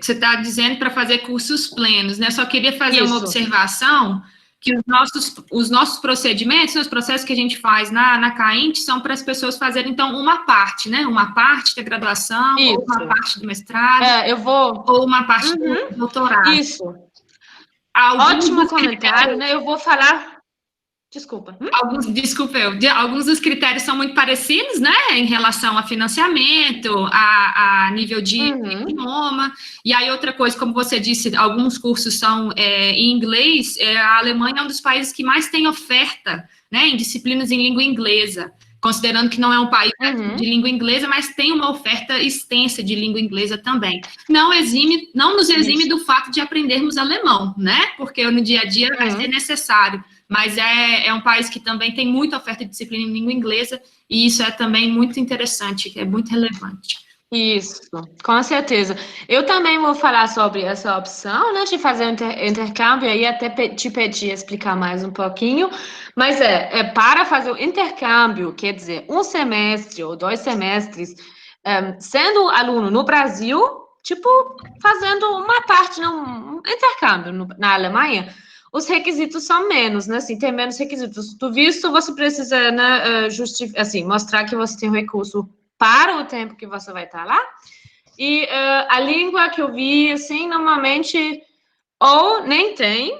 você está dizendo para fazer cursos plenos, né? Só queria fazer uma observação, que os nossos procedimentos, os processos que a gente faz na CAINT são para as pessoas fazerem, então, uma parte, né? Uma parte da graduação, ou uma parte do mestrado, ou uma parte do doutorado. Isso. Ótimo comentário, né? Eu vou falar... Desculpa. Alguns dos critérios são muito parecidos, né, em relação a financiamento, a nível de idioma, e aí outra coisa, como você disse, alguns cursos são em inglês, a Alemanha é um dos países que mais tem oferta, né, em disciplinas em língua inglesa, considerando que não é um país de língua inglesa, mas tem uma oferta extensa de língua inglesa também. Não nos exime do fato de aprendermos alemão, né, porque no dia a dia vai ser necessário, mas é um país que também tem muita oferta de disciplina em língua inglesa, e isso é também muito interessante, é muito relevante. Isso, com certeza. Eu também vou falar sobre essa opção, né, de fazer um intercâmbio, aí até te pedir explicar mais um pouquinho, mas para fazer o intercâmbio, quer dizer, 1 semestre ou 2 semestres, sendo aluno no Brasil, tipo, fazendo uma parte, um intercâmbio na Alemanha, os requisitos são menos, né? Assim, tem menos requisitos. Do visto, você precisa, né, mostrar que você tem um recurso para o tempo que você vai estar lá. E a língua que eu vi, assim, normalmente, ou nem tem.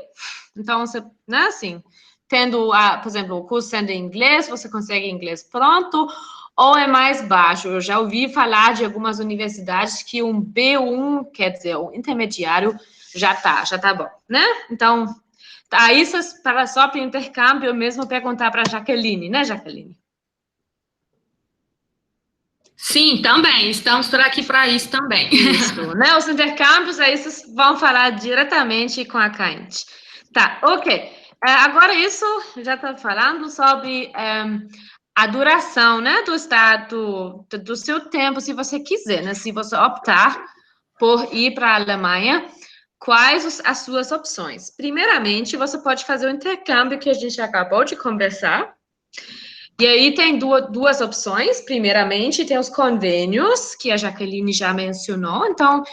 Então, você, né, assim, tendo, por exemplo, o curso sendo em inglês, você consegue inglês pronto, ou é mais baixo. Eu já ouvi falar de algumas universidades que um B1, quer dizer, um intermediário, já tá bom, né? Então, isso para só para intercâmbio, eu mesmo perguntar para a Jaqueline, né, Jaqueline? Sim, também. Estamos por aqui para isso também. Isso, né? Os intercâmbios, aí vocês vão falar diretamente com a cliente. Tá, ok. Agora, isso já está falando sobre a duração, né, do seu tempo, se você quiser, né? Se você optar por ir para a Alemanha, quais as suas opções? Primeiramente, você pode fazer o intercâmbio que a gente acabou de conversar. E aí tem duas opções. Primeiramente, tem os convênios, que a Jaqueline já mencionou. Então,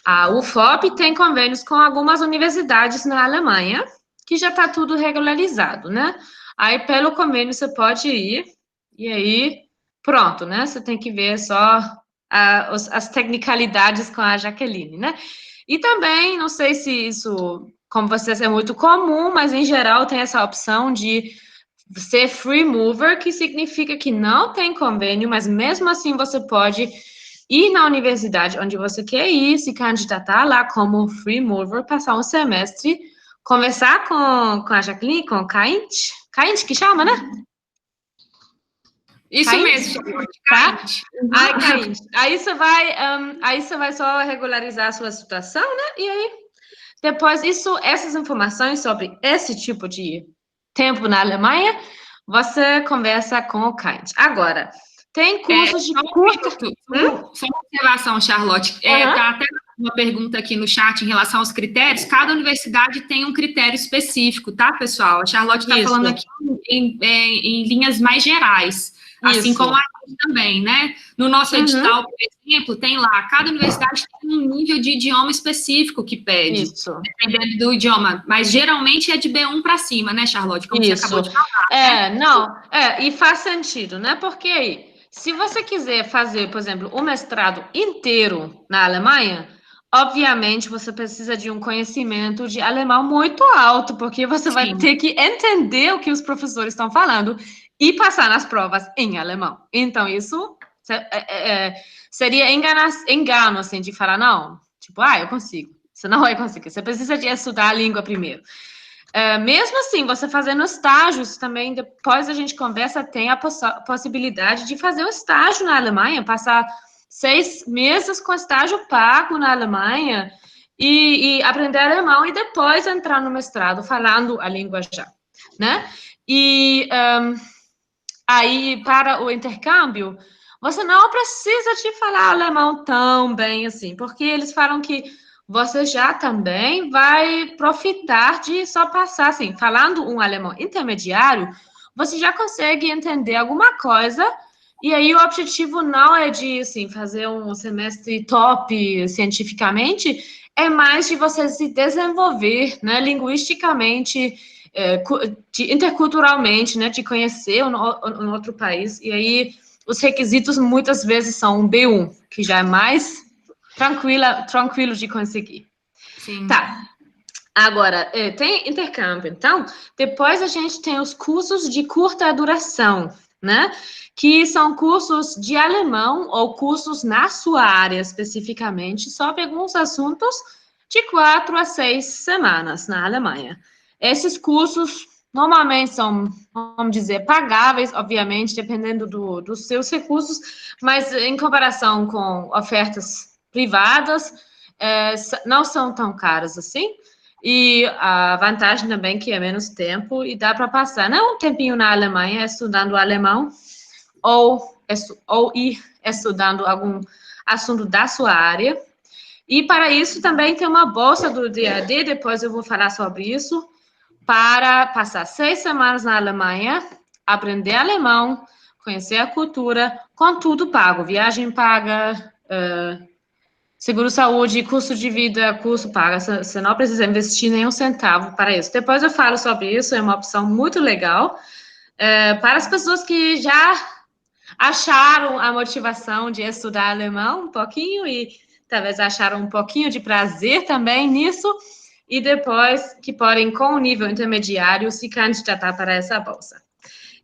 a UFOP tem convênios com algumas universidades na Alemanha, que já está tudo regularizado, né? Aí, pelo convênio, você pode ir, e aí, pronto, né? Você tem que ver só as tecnicalidades com a Jaqueline, né? E também, não sei se isso, como vocês, é muito comum, mas, em geral, tem essa opção de ser free mover, que significa que não tem convênio, mas mesmo assim você pode ir na universidade onde você quer ir, se candidatar lá como free mover, passar um semestre, conversar com a Jaqueline, com o Kaint, que chama, né? Isso Kaint? mesmo, tá? Kaint. Aí você vai só regularizar a sua situação, né? E aí, depois, essas informações sobre esse tipo de tempo na Alemanha, você conversa com o Kaint. Agora, tem cursos de curta... Só uma observação, Charlotte. Tá até uma pergunta aqui no chat em relação aos critérios. Cada universidade tem um critério específico, tá, pessoal? A Charlotte está falando aqui em linhas mais gerais. Assim como a gente também, né? No nosso edital, por exemplo, tem lá, cada universidade tem um nível de idioma específico que pede, dependendo do idioma. Mas geralmente é de B1 para cima, né, Charlotte? Como você acabou de falar. E faz sentido, né? Porque aí, se você quiser fazer, por exemplo, o mestrado inteiro na Alemanha, obviamente você precisa de um conhecimento de alemão muito alto, porque você vai ter que entender o que os professores estão falando e passar nas provas em alemão. Então, isso seria engano, assim, de falar, não, tipo, eu consigo. Você não vai conseguir, você precisa de estudar a língua primeiro. Mesmo assim, você fazendo estágios também, depois a gente conversa, tem a possibilidade de fazer um estágio na Alemanha, passar 6 meses com estágio pago na Alemanha e aprender alemão e depois entrar no mestrado falando a língua já, né? E aí, para o intercâmbio, você não precisa de falar alemão tão bem assim, porque eles falam que você já também vai profitar de só passar, assim, falando um alemão intermediário, você já consegue entender alguma coisa, e aí o objetivo não é de, assim, fazer um semestre top cientificamente, é mais de você se desenvolver, né, linguisticamente, interculturalmente, né, de conhecer um outro país, e aí os requisitos muitas vezes são um B1, que já é mais tranquilo de conseguir. Sim. Tá. Agora, tem intercâmbio. Então, depois a gente tem os cursos de curta duração, né? Que são cursos de alemão ou cursos na sua área especificamente, sobre alguns assuntos de 4 a 6 semanas na Alemanha. Esses cursos normalmente são, vamos dizer, pagáveis, obviamente, dependendo dos seus recursos, mas em comparação com ofertas privadas, não são tão caras assim. E a vantagem também que é menos tempo e dá para passar, né, um tempinho na Alemanha estudando alemão ou ir estudando algum assunto da sua área. E para isso também tem uma bolsa do DAD, depois eu vou falar sobre isso, para passar 6 semanas na Alemanha, aprender alemão, conhecer a cultura, com tudo pago, viagem paga, seguro-saúde, custo de vida, curso pago. Você não precisa investir nenhum centavo para isso. Depois eu falo sobre isso, é uma opção muito legal. Para as pessoas que já acharam a motivação de estudar alemão um pouquinho e talvez acharam um pouquinho de prazer também nisso, e depois que podem, com o nível intermediário, se candidatar para essa bolsa.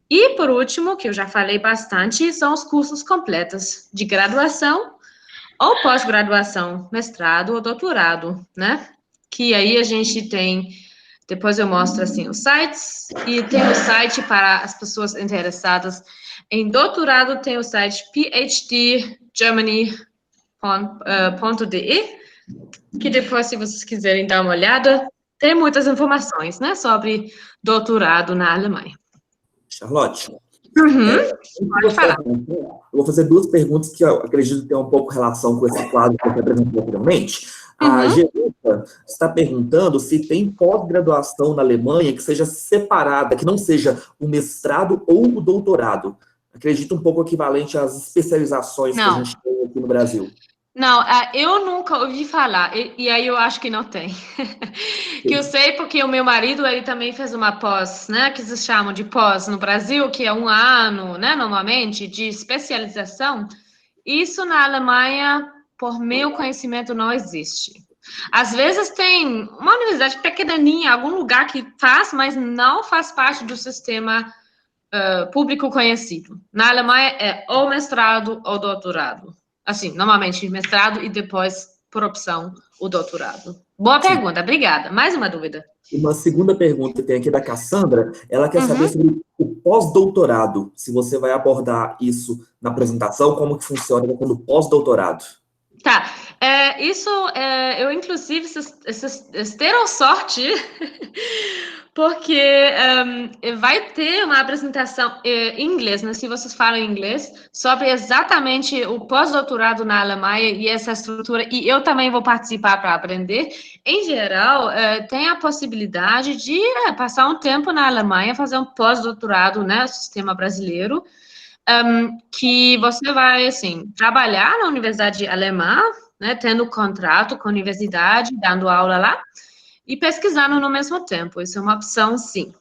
E, por último, que eu já falei bastante, são os cursos completos de graduação ou pós-graduação, mestrado ou doutorado, né? Que aí a gente tem, depois eu mostro, assim, os sites, e tem o site para as pessoas interessadas em doutorado, tem o site phdgermany.de, que depois, se vocês quiserem dar uma olhada, tem muitas informações, né, sobre doutorado na Alemanha. Charlotte, Pode falar. eu vou fazer duas perguntas que eu acredito ter um pouco relação com esse quadro que eu apresentou anteriormente. A Jerita está perguntando se tem pós-graduação na Alemanha que seja separada, que não seja o mestrado ou o doutorado. Acredito um pouco equivalente às especializações que a gente tem aqui no Brasil. Não, eu nunca ouvi falar, e aí eu acho que não tem. Que eu sei porque o meu marido, ele também fez uma pós, né, que se chama de pós no Brasil, que é 1 ano, né, normalmente, de especialização. Isso na Alemanha, por meu conhecimento, não existe. Às vezes tem uma universidade pequenininha, algum lugar que faz, mas não faz parte do sistema público conhecido. Na Alemanha é ou mestrado ou doutorado. Assim, normalmente mestrado e depois, por opção, o doutorado. Boa pergunta, obrigada. Mais uma dúvida? Uma segunda pergunta que tem aqui da Cassandra, ela quer saber sobre o pós-doutorado, se você vai abordar isso na apresentação, como que funciona quando pós-doutorado. Tá, eu inclusive terão sorte, porque vai ter uma apresentação em inglês, né, se vocês falam inglês, sobre exatamente o pós-doutorado na Alemanha e essa estrutura, e eu também vou participar para aprender. Em geral, tem a possibilidade de passar um tempo na Alemanha, fazer um pós-doutorado, né, no sistema brasileiro, que você vai, assim, trabalhar na universidade alemã, né, tendo contrato com a universidade, dando aula lá, e pesquisando no mesmo tempo. Isso é uma opção, sim.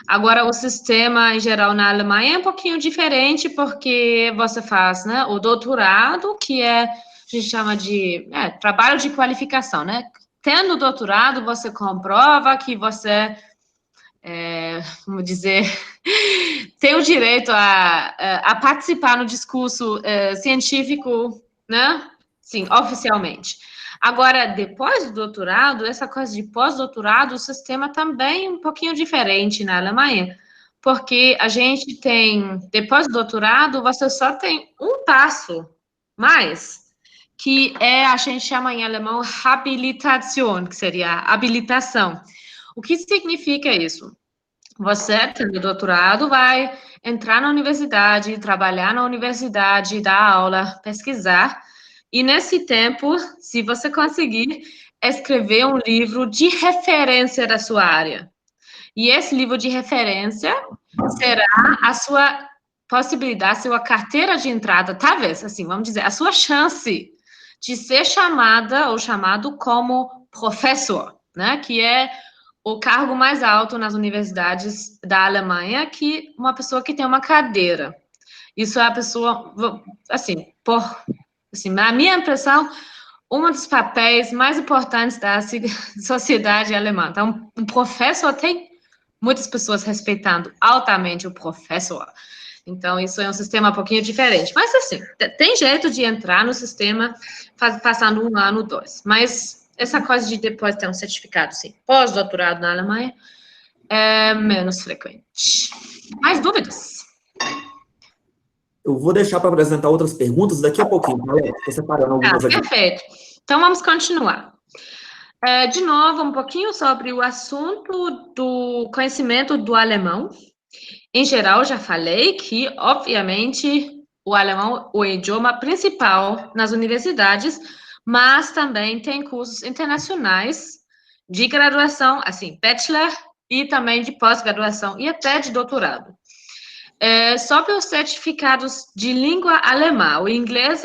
Agora, o sistema, em geral, na Alemanha é um pouquinho diferente, porque você faz, né, o doutorado, que a gente chama de trabalho de qualificação, né? Tendo doutorado, você comprova que você... vamos dizer, tem o direito a participar no discurso científico, né? Sim, oficialmente. Agora, depois do doutorado, essa coisa de pós-doutorado, o sistema também é um pouquinho diferente na Alemanha, porque a gente tem, depois do doutorado, você só tem um passo mais, que a gente chama em alemão Habilitation, que seria a habilitação. O que significa isso? Você, tendo doutorado, vai entrar na universidade, trabalhar na universidade, dar aula, pesquisar, e nesse tempo, se você conseguir, escrever um livro de referência da sua área. E esse livro de referência será a sua possibilidade, a sua carteira de entrada, talvez, assim, vamos dizer, a sua chance de ser chamada ou chamado como professor, né, que é o cargo mais alto nas universidades da Alemanha, que uma pessoa que tem uma cadeira. Isso é a pessoa, assim, na minha impressão, um dos papéis mais importantes da sociedade alemã. Então, um professor tem muitas pessoas respeitando altamente o professor. Então, isso é um sistema um pouquinho diferente. Mas, assim, tem jeito de entrar no sistema passando 1 ano, 2. Mas essa coisa de depois ter um certificado, assim, pós-doutorado na Alemanha, é menos frequente. Mais dúvidas? Eu vou deixar para apresentar outras perguntas daqui a pouquinho, tá? Estou separando algumas aqui. Perfeito. Então, vamos continuar. De novo, um pouquinho sobre o assunto do conhecimento do alemão. Em geral, já falei que, obviamente, o alemão é o idioma principal nas universidades, mas também tem cursos internacionais de graduação, assim, bachelor, e também de pós-graduação e até de doutorado. Sobre os certificados de língua alemã, o inglês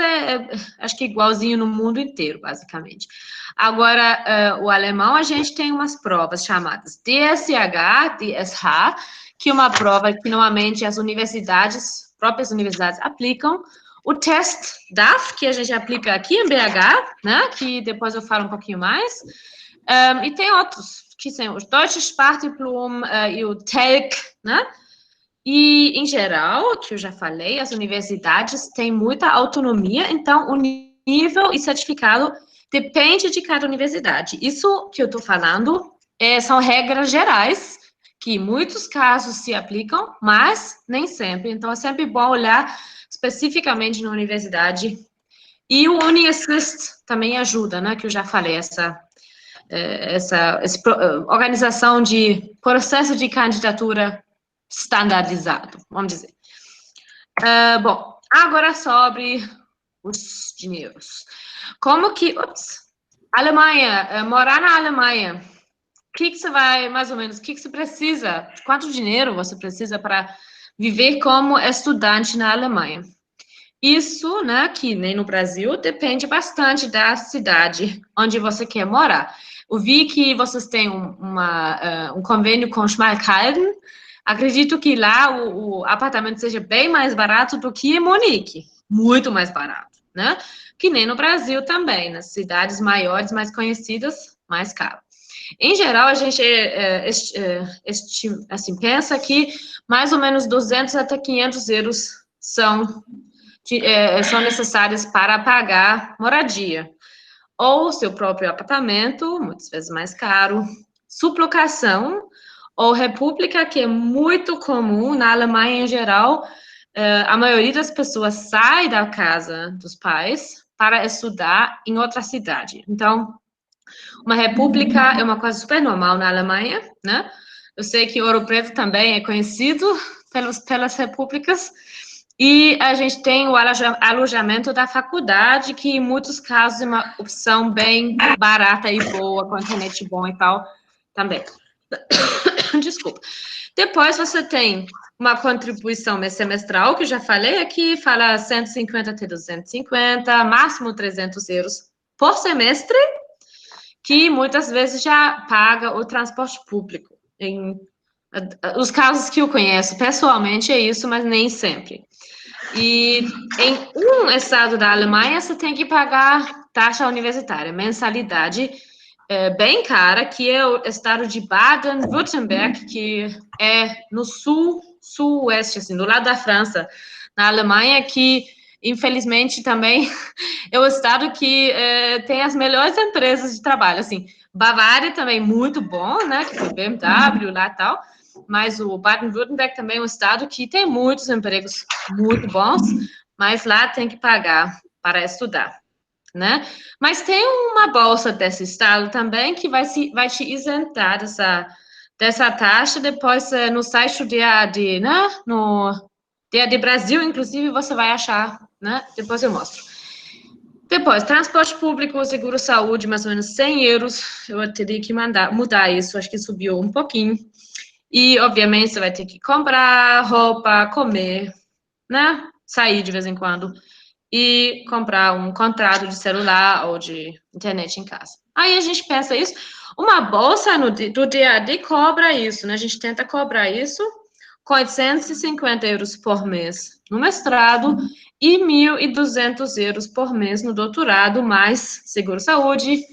acho que igualzinho no mundo inteiro, basicamente. Agora, o alemão, a gente tem umas provas chamadas DSH, DSH, que é uma prova que normalmente as próprias universidades aplicam. O teste DAF, que a gente aplica aqui em BH, né, que depois eu falo um pouquinho mais. E tem outros, que são os Deutsche Sprachdiplom e o TELC, né? E, em geral, que eu já falei, as universidades têm muita autonomia, então o nível e certificado depende de cada universidade. Isso que eu estou falando são regras gerais, que em muitos casos se aplicam, mas nem sempre. Então, é sempre bom olhar especificamente na universidade. E o UniAssist também ajuda, né? Que eu já falei, essa organização de processo de candidatura standardizado, vamos dizer. Bom, agora sobre os dinheiros. Como que... Alemanha, morar na Alemanha, o que você vai, mais ou menos, o que você precisa, quanto dinheiro você precisa para viver como estudante na Alemanha? Isso, né, que nem no Brasil, depende bastante da cidade onde você quer morar. Eu vi que vocês têm um convênio com Schmalkalden. Acredito que lá o apartamento seja bem mais barato do que em Munique. Muito mais barato, né? Que nem no Brasil também. Nas cidades maiores, mais conhecidas, mais caro. Em geral, a gente assim, pensa que mais ou menos 200 até 500 euros são necessárias para pagar moradia. Ou seu próprio apartamento, muitas vezes mais caro, sublocação, ou república, que é muito comum na Alemanha em geral. A maioria das pessoas sai da casa dos pais para estudar em outra cidade. Então, uma república é uma coisa super normal na Alemanha, né? Eu sei que Ouro Preto também é conhecido pelas repúblicas. E a gente tem o alojamento da faculdade, que em muitos casos é uma opção bem barata e boa, com internet bom e tal, também. Desculpa. Depois você tem uma contribuição semestral, que eu já falei aqui, fala 150 até 250, máximo 300 euros por semestre, que muitas vezes já paga o transporte público. Em os casos que eu conheço pessoalmente é isso, mas nem sempre. E em um estado da Alemanha, você tem que pagar taxa universitária, mensalidade bem cara, que é o estado de Baden-Württemberg, que é no sul-oeste, assim, do lado da França, na Alemanha, que, infelizmente, também é o estado que tem as melhores empresas de trabalho, assim. Bavária também muito bom, né, que tem BMW lá e tal, mas o Baden-Württemberg também é um estado que tem muitos empregos muito bons, mas lá tem que pagar para estudar, né? Mas tem uma bolsa desse estado também que vai te isentar dessa taxa. Depois, no site do DAD, né? No DAD Brasil, inclusive, você vai achar, né? Depois eu mostro. Depois, transporte público, seguro-saúde, mais ou menos 100 euros. Eu teria que mudar isso, acho que subiu um pouquinho. E, obviamente, você vai ter que comprar roupa, comer, né? Sair de vez em quando. E comprar um contrato de celular ou de internet em casa. Aí a gente pensa isso. Uma bolsa do DAD cobra isso, né? A gente tenta cobrar isso com 850 euros por mês no mestrado e 1.200 euros por mês no doutorado, mais seguro-saúde,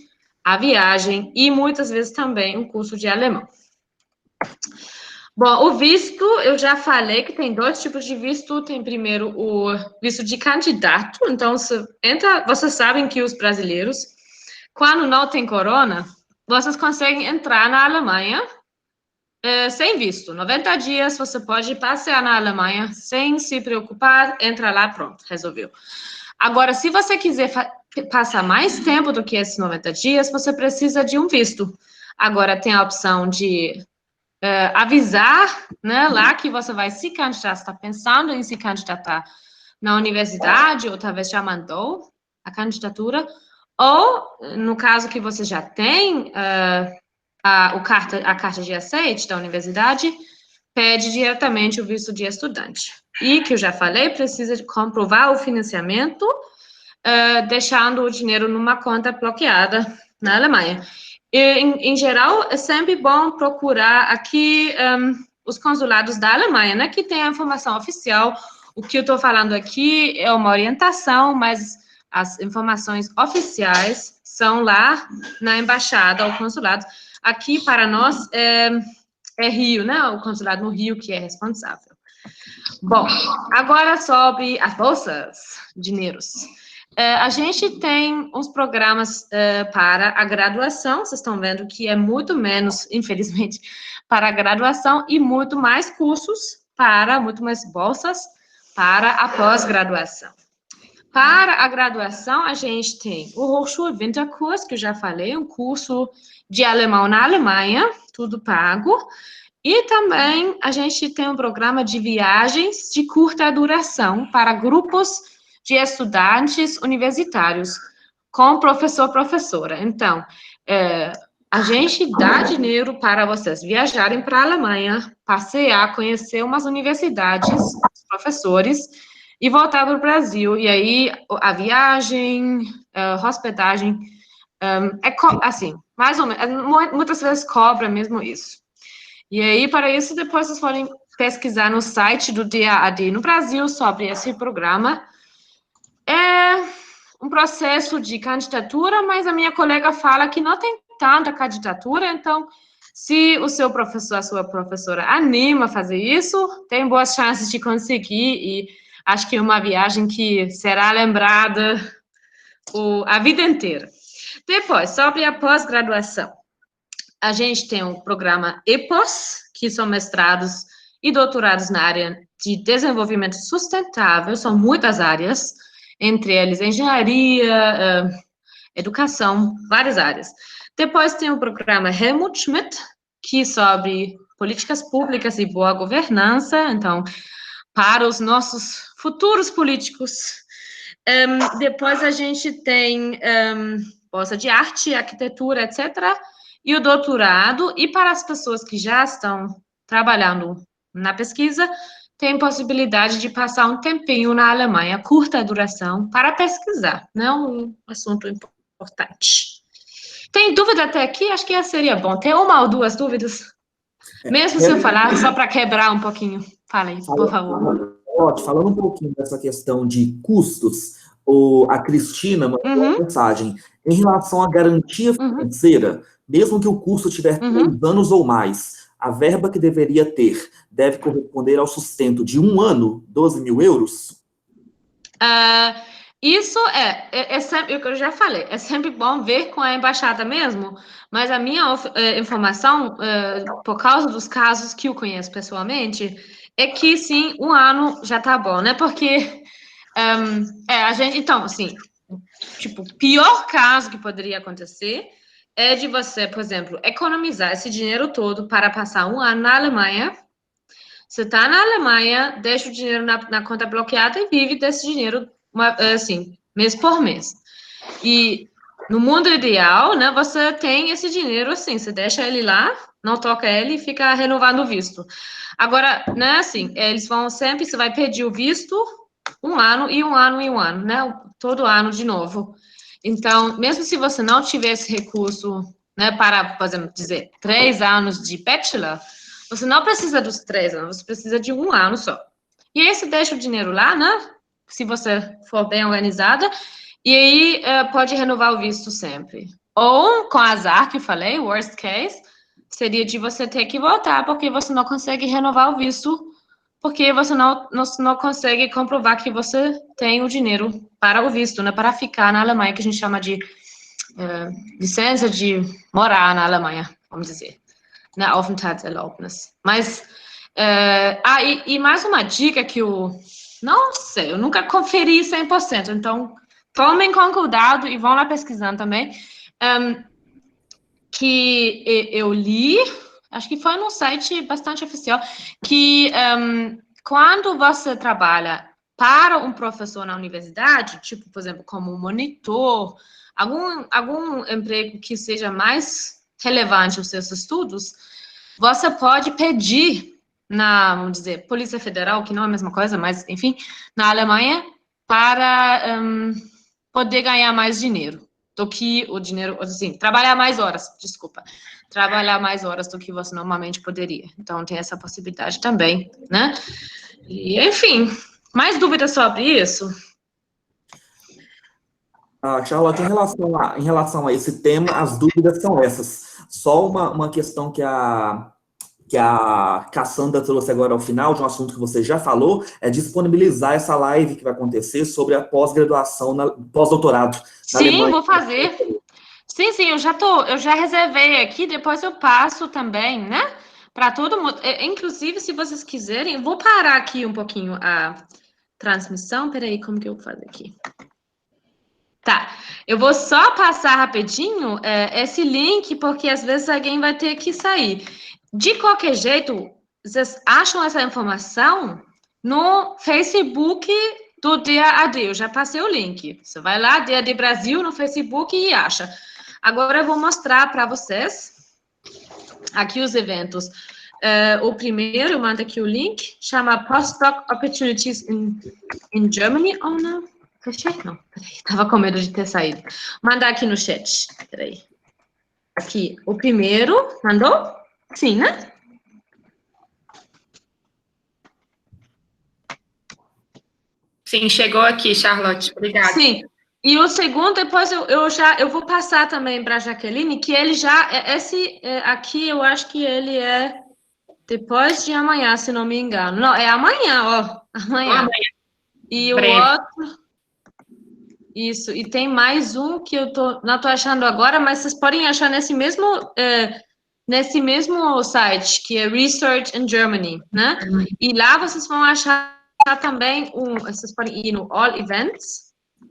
a viagem e muitas vezes também um curso de alemão. Bom, o visto, eu já falei que tem 2 tipos de visto. Tem primeiro o visto de candidato. Então, vocês sabem que os brasileiros, quando não tem corona, vocês conseguem entrar na Alemanha sem visto. 90 dias, você pode passear na Alemanha sem se preocupar, entra lá, pronto, resolveu. Agora, se você quiser passar mais tempo do que esses 90 dias, você precisa de um visto. Agora, tem a opção de avisar, né, lá que você vai se candidatar, está pensando em se candidatar na universidade, ou talvez já mandou a candidatura, ou, no caso que você já tem a carta de aceite da universidade, pede diretamente o visto de estudante. E, que eu já falei, precisa de comprovar o financiamento, deixando o dinheiro numa conta bloqueada na Alemanha. E, em geral, é sempre bom procurar aqui os consulados da Alemanha, né, que tem a informação oficial. O que eu estou falando aqui é uma orientação, mas as informações oficiais são lá na embaixada ou consulado. Aqui, para nós, é Rio, né? O consulado no Rio que é responsável. Bom, agora sobre as bolsas, dinheiros. A gente tem uns programas para a graduação, vocês estão vendo que é muito menos, infelizmente, para a graduação e muito mais cursos muito mais bolsas para a pós-graduação. Para a graduação, a gente tem o Hochschul-Winterkurs, que eu já falei, um curso de alemão na Alemanha, tudo pago. E também a gente tem um programa de viagens de curta duração para grupos de estudantes universitários, com professora. Então, a gente dá dinheiro para vocês viajarem para a Alemanha, passear, conhecer umas universidades, professores, e voltar para o Brasil. E aí, a viagem, hospedagem, assim, mais ou menos, muitas vezes cobra mesmo isso. E aí, para isso, depois vocês podem pesquisar no site do DAAD no Brasil sobre esse programa. É um processo de candidatura, mas a minha colega fala que não tem tanta candidatura, então, se o seu professor, a sua professora anima a fazer isso, tem boas chances de conseguir, e acho que é uma viagem que será lembrada a vida inteira. Depois, sobre a pós-graduação. A gente tem o programa EPOS, que são mestrados e doutorados na área de desenvolvimento sustentável, são muitas áreas, entre eles engenharia, educação, várias áreas. Depois tem o programa Helmut Schmidt, que é sobre políticas públicas e boa governança, então, para os nossos futuros políticos. Depois a gente tem bolsa de arte, arquitetura, etc., e o doutorado, e para as pessoas que já estão trabalhando na pesquisa, tem possibilidade de passar um tempinho na Alemanha, curta duração, para pesquisar, né? Um assunto importante. Tem dúvida até aqui? Acho que seria bom. Tem uma ou duas dúvidas? Mesmo se eu falar, só para quebrar um pouquinho. Fala aí, por favor. Falando um pouquinho dessa questão de custos, a Cristina mandou uma mensagem. Em relação à garantia financeira, mesmo que o curso tiver 3 anos ou mais, a verba que deveria ter deve corresponder ao sustento de 1 ano, 12 mil euros? Isso é sempre, o que eu já falei, é sempre bom ver com a embaixada mesmo, mas a minha informação, por causa dos casos que eu conheço pessoalmente, é que sim, 1 ano já tá bom, né? Porque a gente, então, assim, tipo, o pior caso que poderia acontecer é de você, por exemplo, economizar esse dinheiro todo para passar 1 ano na Alemanha. Você está na Alemanha, deixa o dinheiro na conta bloqueada e vive desse dinheiro, assim, mês por mês. E no mundo ideal, né, você tem esse dinheiro assim, você deixa ele lá, não toca ele e fica renovando o visto. Agora, né, assim, eles vão sempre, você vai pedir o visto 1 ano e 1 ano e 1 ano, né, todo ano de novo. Então, mesmo se você não tiver esse recurso, né, para, por exemplo, dizer 3 anos de bachelor, você não precisa dos 3 anos, você precisa de 1 ano só. E aí você deixa o dinheiro lá, né, se você for bem organizada, e aí pode renovar o visto sempre. Ou, com azar que eu falei, worst case, seria de você ter que voltar, porque você não consegue renovar o visto, porque você não consegue comprovar que você tem o dinheiro para o visto, né, para ficar na Alemanha, que a gente chama de licença de morar na Alemanha, vamos dizer, né, Aufenthaltserlaubnis. Mas, e mais uma dica que não sei, eu nunca conferi 100%, então tomem com cuidado e vão lá pesquisando também, que eu li, acho que foi num site bastante oficial, que quando você trabalha para um professor na universidade, tipo, por exemplo, como monitor, algum emprego que seja mais relevante aos seus estudos, você pode pedir vamos dizer, Polícia Federal, que não é a mesma coisa, mas, enfim, na Alemanha, para poder ganhar mais dinheiro do que o dinheiro, assim, trabalhar mais horas do que você normalmente poderia. Então, tem essa possibilidade também, né? E, enfim, mais dúvidas sobre isso? Charlotte, em relação a esse tema, as dúvidas são essas. Só uma questão que a Cassandra trouxe agora ao final, de um assunto que você já falou, é disponibilizar essa live que vai acontecer sobre a pós-graduação, pós-doutorado na Alemanha. Sim, vou fazer. Sim, eu já reservei aqui, depois eu passo também, né? Para todo mundo. Inclusive, se vocês quiserem, eu vou parar aqui um pouquinho a transmissão. Peraí, como que eu vou fazer aqui? Tá, eu vou só passar rapidinho esse link, porque às vezes alguém vai ter que sair. De qualquer jeito, vocês acham essa informação no Facebook do DAAD. Eu já passei o link. Você vai lá, DAAD Brasil, no Facebook e acha. Agora eu vou mostrar para vocês aqui os eventos. O primeiro, eu mando aqui o link, chama Postdoc Opportunities in Germany. Oh, não. Fechei? Não, peraí. Tava com medo de ter saído. Mandar aqui no chat. Peraí. Aqui, o primeiro. Mandou? Sim, né? Sim, chegou aqui, Charlotte. Obrigada. Sim. E o segundo, depois eu vou passar também para a Jaqueline, que ele já, aqui eu acho que ele é depois de amanhã, se não me engano. Não, é amanhã, ó. Amanhã. E breve. O outro, isso, e tem mais um que eu não tô achando agora, mas vocês podem achar nesse mesmo site, que é Research in Germany, né? E lá vocês vão achar também, vocês podem ir no All Events,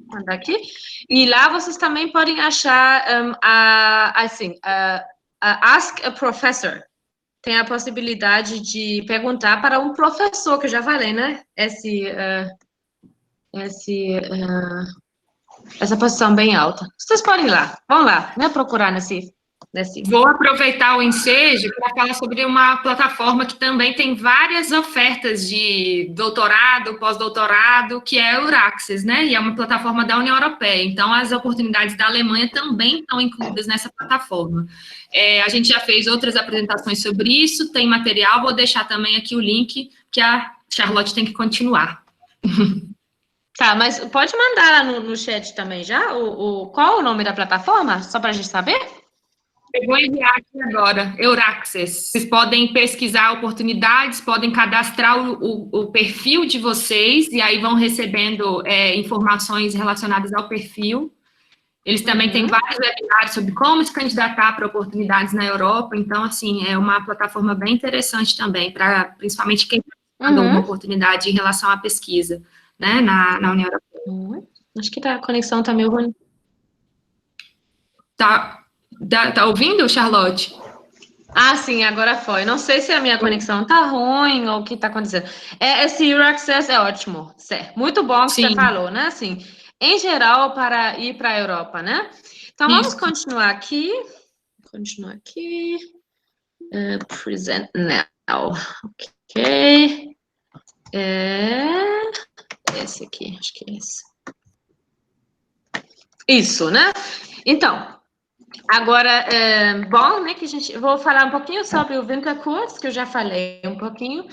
mandar aqui, e lá vocês também podem achar, Ask a Professor. Tem a possibilidade de perguntar para um professor, que eu já falei, né? Essa posição bem alta. Vocês podem ir lá, vão lá, né? Procurar nesse... Vou aproveitar o ensejo para falar sobre uma plataforma que também tem várias ofertas de doutorado, pós-doutorado, que é a Euraxes, né? E é uma plataforma da União Europeia. Então, as oportunidades da Alemanha também estão incluídas nessa plataforma. A gente já fez outras apresentações sobre isso, tem material, vou deixar também aqui o link, que a Charlotte tem que continuar. Tá, mas pode mandar lá no chat também já? Qual é o nome da plataforma? Só para a gente saber? Eu vou enviar aqui agora, Euraxes. Vocês podem pesquisar oportunidades, podem cadastrar o perfil de vocês, e aí vão recebendo informações relacionadas ao perfil. Eles também têm vários webinários sobre como se candidatar para oportunidades na Europa. Então, assim, é uma plataforma bem interessante também, principalmente quem está dando uma oportunidade em relação à pesquisa, né, na União Europeia. Acho que a conexão está meio ruim. Tá ouvindo, Charlotte? Ah, sim, agora foi. Não sei se a minha conexão tá ruim ou o que tá acontecendo. Esse Euraxes é ótimo, certo. Muito bom que você falou, né? Assim, em geral, para ir para a Europa, né? Então, vamos continuar aqui. Present now. Ok. Esse aqui, acho que é esse. Isso, né? Então... Agora, bom, né, que vou falar um pouquinho sobre o Winkelkurs, que eu já falei um pouquinho,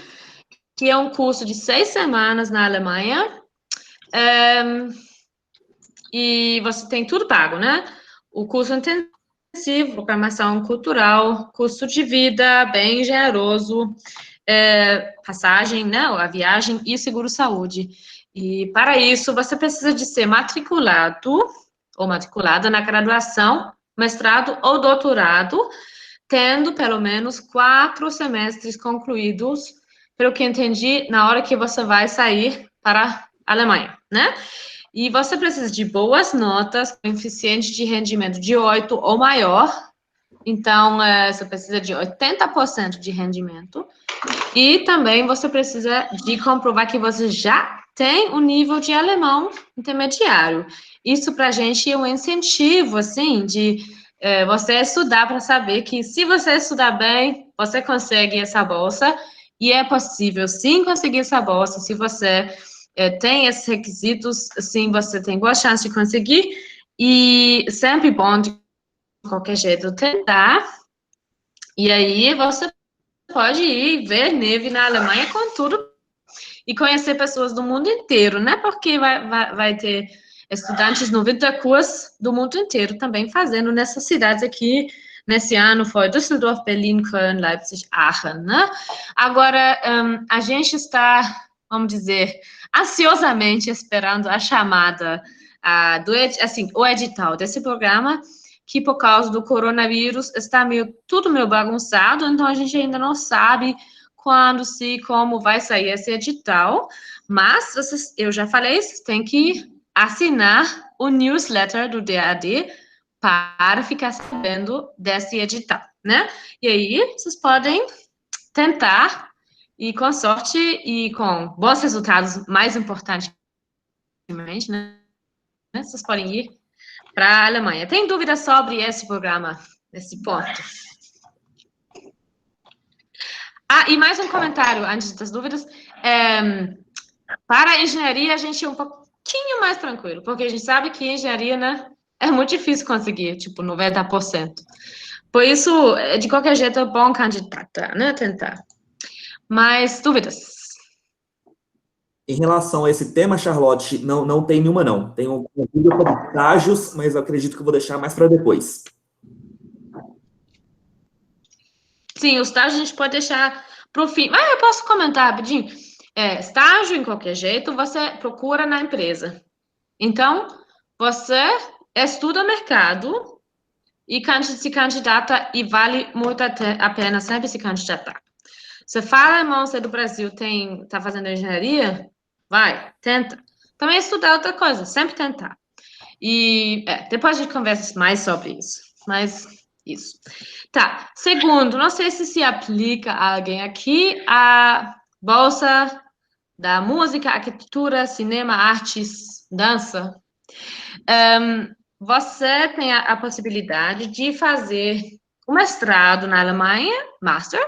que é um curso de 6 semanas na Alemanha, e você tem tudo pago, né? O curso intensivo, programação cultural, custo de vida bem generoso, passagem, né, a viagem e seguro-saúde. E para isso, você precisa de ser matriculado ou matriculada na graduação, mestrado ou doutorado, tendo pelo menos 4 semestres concluídos, pelo que entendi, na hora que você vai sair para a Alemanha, né? E você precisa de boas notas, coeficiente de rendimento de 8 ou maior, então você precisa de 80% de rendimento, e também você precisa de comprovar que você já tem um nível de alemão intermediário. Isso para a gente é um incentivo, assim, de você estudar para saber que se você estudar bem, você consegue essa bolsa, e é possível, sim, conseguir essa bolsa. Se você tem esses requisitos, sim, você tem boa chance de conseguir, e sempre bom, de qualquer jeito, tentar, e aí você pode ir ver neve na Alemanha com tudo, e conhecer pessoas do mundo inteiro, né? Porque vai ter estudantes 90 cursos do mundo inteiro também fazendo nessas cidades aqui. Nesse ano foi Düsseldorf, Berlim, Köln, Leipzig, Aachen, né? Agora, a gente está, vamos dizer, ansiosamente esperando a chamada o edital desse programa, que por causa do coronavírus está tudo meio bagunçado, então a gente ainda não sabe quando, se, como vai sair esse edital, mas eu já falei, vocês têm que assinar o newsletter do DAAD para ficar sabendo desse edital, né? E aí, vocês podem tentar, e com sorte, e com bons resultados, mais importantemente, né? Vocês podem ir para a Alemanha. Tem dúvidas sobre esse programa, nesse ponto? E mais um comentário, antes das dúvidas. Para a engenharia, a gente é um pouquinho mais tranquilo, porque a gente sabe que engenharia, né, é muito difícil conseguir, tipo, 90%. Por isso, de qualquer jeito, é bom candidatar, né, tentar. Mais dúvidas? Em relação a esse tema, Charlotte, não tem nenhuma, não. Tem uma dúvida sobre estágios, mas eu acredito que eu vou deixar mais para depois. Sim, o estágio a gente pode deixar para o fim. Eu posso comentar rapidinho. Estágio, em qualquer jeito, você procura na empresa. Então, você estuda o mercado e se candidata, e vale muito a pena sempre se candidatar. Você fala, irmão, você é do Brasil, tá fazendo engenharia? Vai, tenta. Também estudar outra coisa, sempre tentar. E depois a gente conversa mais sobre isso. Mas isso. Tá, segundo, não sei se aplica a alguém aqui, a bolsa da música, arquitetura, cinema, artes, dança. Você tem a possibilidade de fazer um mestrado na Alemanha, master,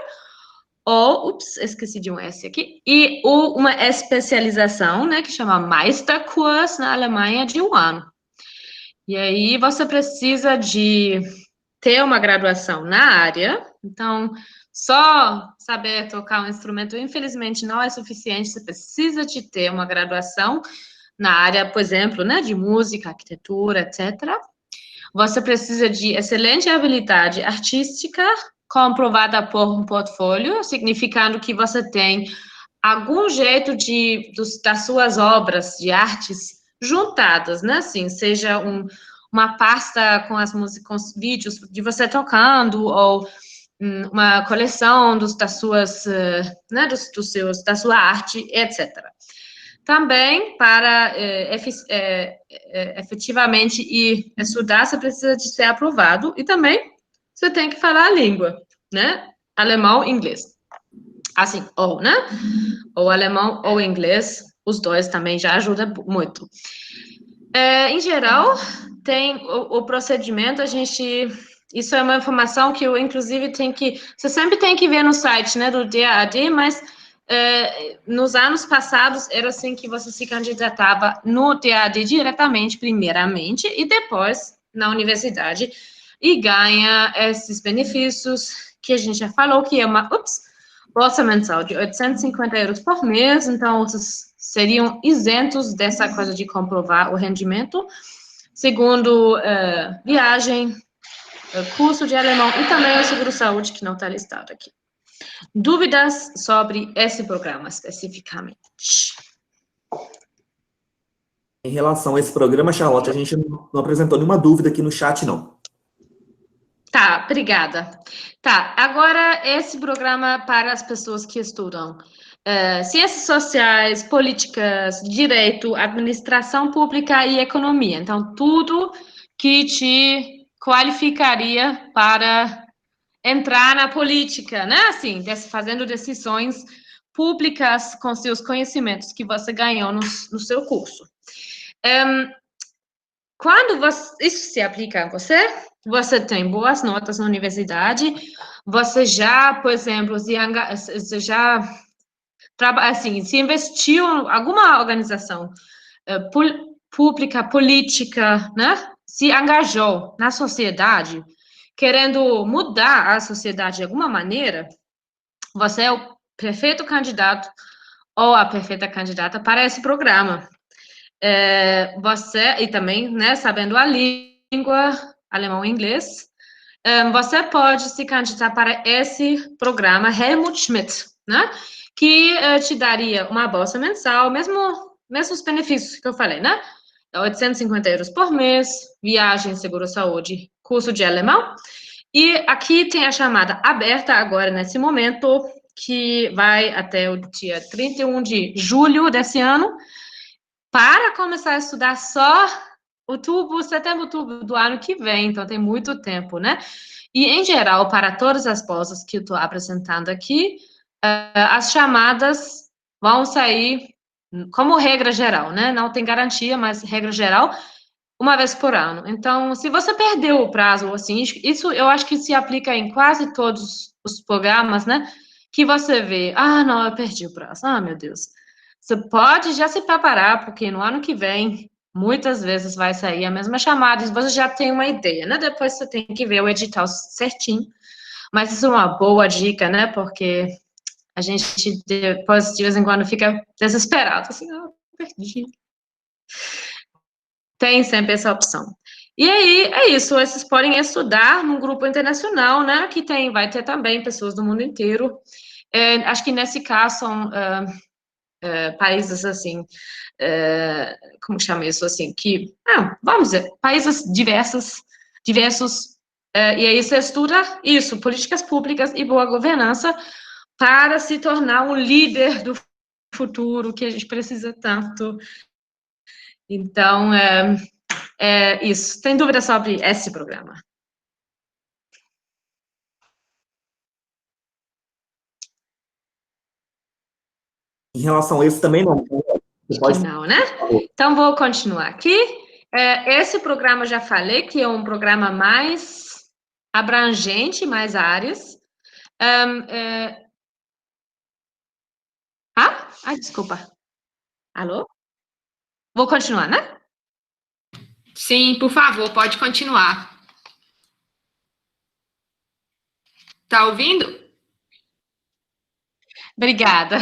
ou, esqueci de um S aqui, e uma especialização, né, que chama Meisterkurs na Alemanha, de 1 ano. E aí você precisa de ter uma graduação na área, então, só saber tocar um instrumento, infelizmente, não é suficiente, você precisa de ter uma graduação na área, por exemplo, né, de música, arquitetura, etc. Você precisa de excelente habilidade artística, comprovada por um portfólio, significando que você tem algum jeito das suas obras de artes juntadas, né? Assim, seja uma pasta com as músicas, com os vídeos de você tocando, ou uma coleção das suas, né, da sua arte, etc. Também, para efetivamente ir estudar, você precisa de ser aprovado, e também você tem que falar a língua, né? Alemão e inglês. Assim, né? Ou alemão ou inglês, os dois também já ajudam muito. Em geral, tem o procedimento, isso é uma informação que eu, inclusive, você sempre tem que ver no site, né, do DAAD, mas nos anos passados, era assim que você se candidatava no DAAD diretamente, primeiramente, e depois na universidade, e ganha esses benefícios que a gente já falou, que é uma bolsa mensal de 850 euros por mês, então vocês seriam isentos dessa coisa de comprovar o rendimento, segundo viagem, curso de alemão e também o seguro-saúde, que não está listado aqui. Dúvidas sobre esse programa especificamente? Em relação a esse programa, Charlotte, a gente não apresentou nenhuma dúvida aqui no chat, não. Tá, obrigada. Tá, agora esse programa para as pessoas que estudam ciências sociais, políticas, direito, administração pública e economia. Então, tudo que te qualificaria para entrar na política, né? Assim, fazendo decisões públicas com seus conhecimentos que você ganhou no seu curso. Quando isso se aplica a você tem boas notas na universidade, você já, por exemplo, se investiu em alguma organização pública, política, né? Se engajou na sociedade, querendo mudar a sociedade de alguma maneira, você é o perfeito candidato ou a perfeita candidata para esse programa. você, e também, né, sabendo a língua, alemão e inglês, você pode se candidatar para esse programa Helmut Schmidt, né, que te daria uma bolsa mensal, mesmos benefícios que eu falei, né, 850 euros por mês, viagem, seguro-saúde, curso de alemão, e aqui tem a chamada aberta agora, nesse momento, que vai até o dia 31 de julho desse ano, para começar a estudar só setembro, outubro do ano que vem, então tem muito tempo, né? E, em geral, para todas as bolsas que eu estou apresentando aqui, as chamadas vão sair, como regra geral, né? Não tem garantia, mas regra geral, uma vez por ano. Então, se você perdeu o prazo, assim, isso eu acho que se aplica em quase todos os programas, né? Que você vê, não, eu perdi o prazo, meu Deus. Você pode já se preparar, porque no ano que vem, muitas vezes vai sair a mesma chamada, e você já tem uma ideia, né? Depois você tem que ver o edital certinho. Mas isso é uma boa dica, né? Porque a gente, depois, de vez em quando, fica desesperado, assim, perdi. Tem sempre essa opção. E aí, é isso, vocês podem estudar num grupo internacional, né, que vai ter também pessoas do mundo inteiro. Acho que nesse caso são países, assim, como chama isso, assim, vamos dizer, países diversos, e aí você estuda isso, políticas públicas e boa governança, para se tornar um líder do futuro que a gente precisa tanto. Então, isso. Tem dúvida sobre esse programa? Em relação a esse também não. Acho que não, né? Então, vou continuar aqui. Esse programa, já falei, que é um programa mais abrangente, mais áreas. Desculpa. Alô? Vou continuar, né? Sim, por favor, pode continuar. Tá ouvindo? Obrigada.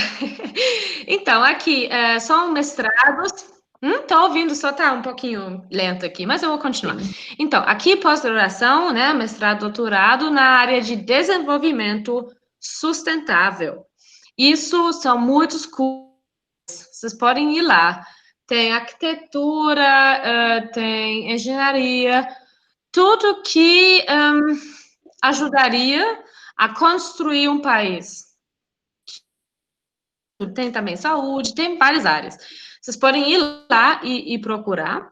Então, aqui, são mestrados. Tô ouvindo, só tá um pouquinho lento aqui, mas eu vou continuar. Então, aqui, pós-graduação, né, mestrado, doutorado na área de desenvolvimento sustentável. Isso são muitos cursos, vocês podem ir lá. Tem arquitetura, tem engenharia, tudo que ajudaria a construir um país. Tem também saúde, tem várias áreas. Vocês podem ir lá e procurar.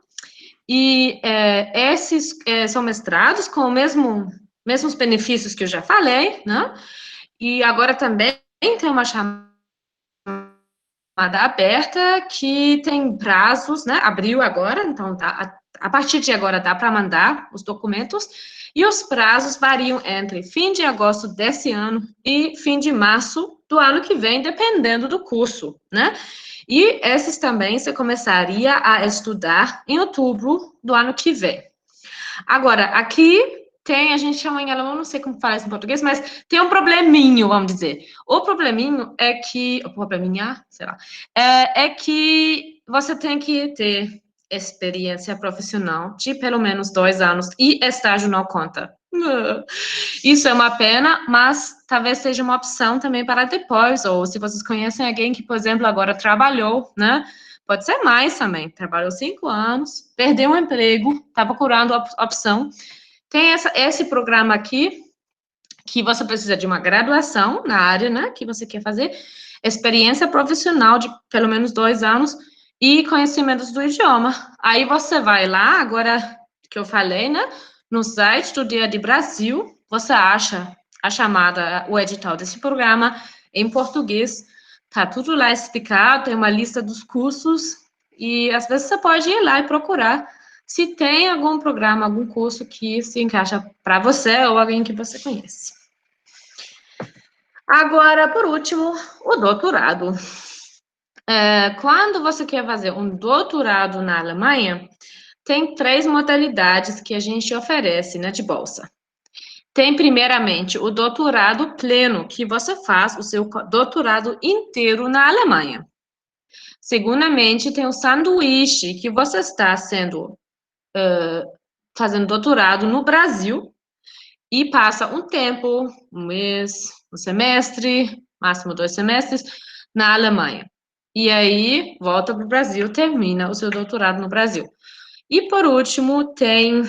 E esses são mestrados com mesmos benefícios que eu já falei, né? E agora também tem uma chamada aberta que tem prazos, né? Abriu agora, então a partir de agora dá para mandar os documentos. E os prazos variam entre fim de agosto desse ano e fim de março do ano que vem, dependendo do curso, né? E esses também você começaria a estudar em outubro do ano que vem. Agora, aqui a gente chama em alemão, não sei como falar isso em português, mas tem um probleminho, vamos dizer. O probleminho é que, sei lá, é que você tem que ter experiência profissional de pelo menos 2 anos e estágio não conta. Isso é uma pena, mas talvez seja uma opção também para depois, ou se vocês conhecem alguém que, por exemplo, agora trabalhou, né? Pode ser mais também, trabalhou 5 anos, perdeu um emprego, está procurando opção. Tem esse programa aqui, que você precisa de uma graduação na área, né, que você quer fazer, experiência profissional de pelo menos 2 anos e conhecimentos do idioma. Aí você vai lá, agora que eu falei, né, no site do Dia de Brasil, você acha a chamada, o edital desse programa em português, tá tudo lá explicado, tem uma lista dos cursos, e às vezes você pode ir lá e procurar se tem algum programa, algum curso que se encaixa para você ou alguém que você conhece. Agora, por último, o doutorado. Quando você quer fazer um doutorado na Alemanha, tem 3 modalidades que a gente oferece, né, de bolsa. Tem, primeiramente, o doutorado pleno, que você faz o seu doutorado inteiro na Alemanha. segundamente, tem o sanduíche, que você está fazendo doutorado no Brasil, e passa um tempo, um mês, um semestre, máximo 2 semestres, na Alemanha. E aí, volta para o Brasil, termina o seu doutorado no Brasil. E, por último, tem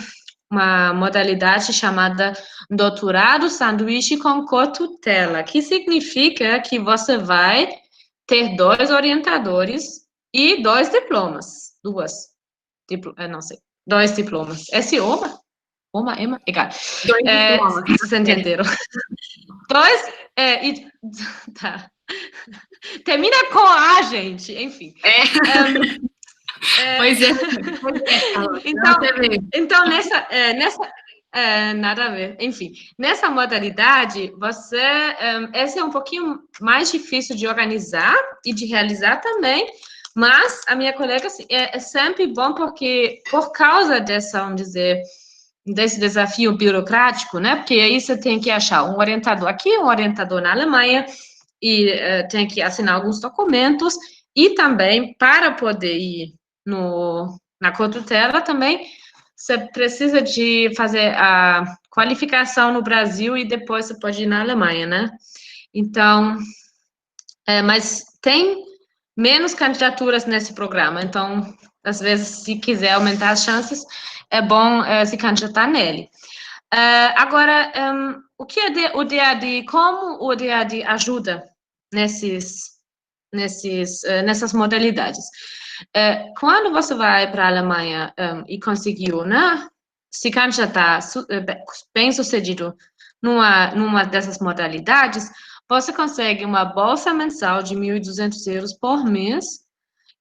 uma modalidade chamada doutorado sanduíche com cotutela, que significa que você vai ter 2 orientadores e 2 diplomas. Não sei, 2 diplomas. É Oma? Ema? Egal. 2 diplomas. Vocês entenderam. 2, tá. Termina com A, gente. Enfim. Pois é. Então nada a ver. Enfim, nessa modalidade, esse é um pouquinho mais difícil de organizar e de realizar também, mas a minha colega, assim, é sempre bom porque, por causa vamos dizer, desse desafio burocrático, né? Porque aí você tem que achar um orientador aqui, um orientador na Alemanha, e tem que assinar alguns documentos, e também, para poder ir na cotutela, também, você precisa de fazer a qualificação no Brasil, e depois você pode ir na Alemanha, né? Então, mas tem menos candidaturas nesse programa, então, às vezes, se quiser aumentar as chances, é bom se candidatar nele. Agora, o que é o DAD? Como o DAD ajuda nessas modalidades? Quando você vai para a Alemanha e conseguiu, né, se candidatar bem sucedido numa dessas modalidades, você consegue uma bolsa mensal de 1.200 euros por mês,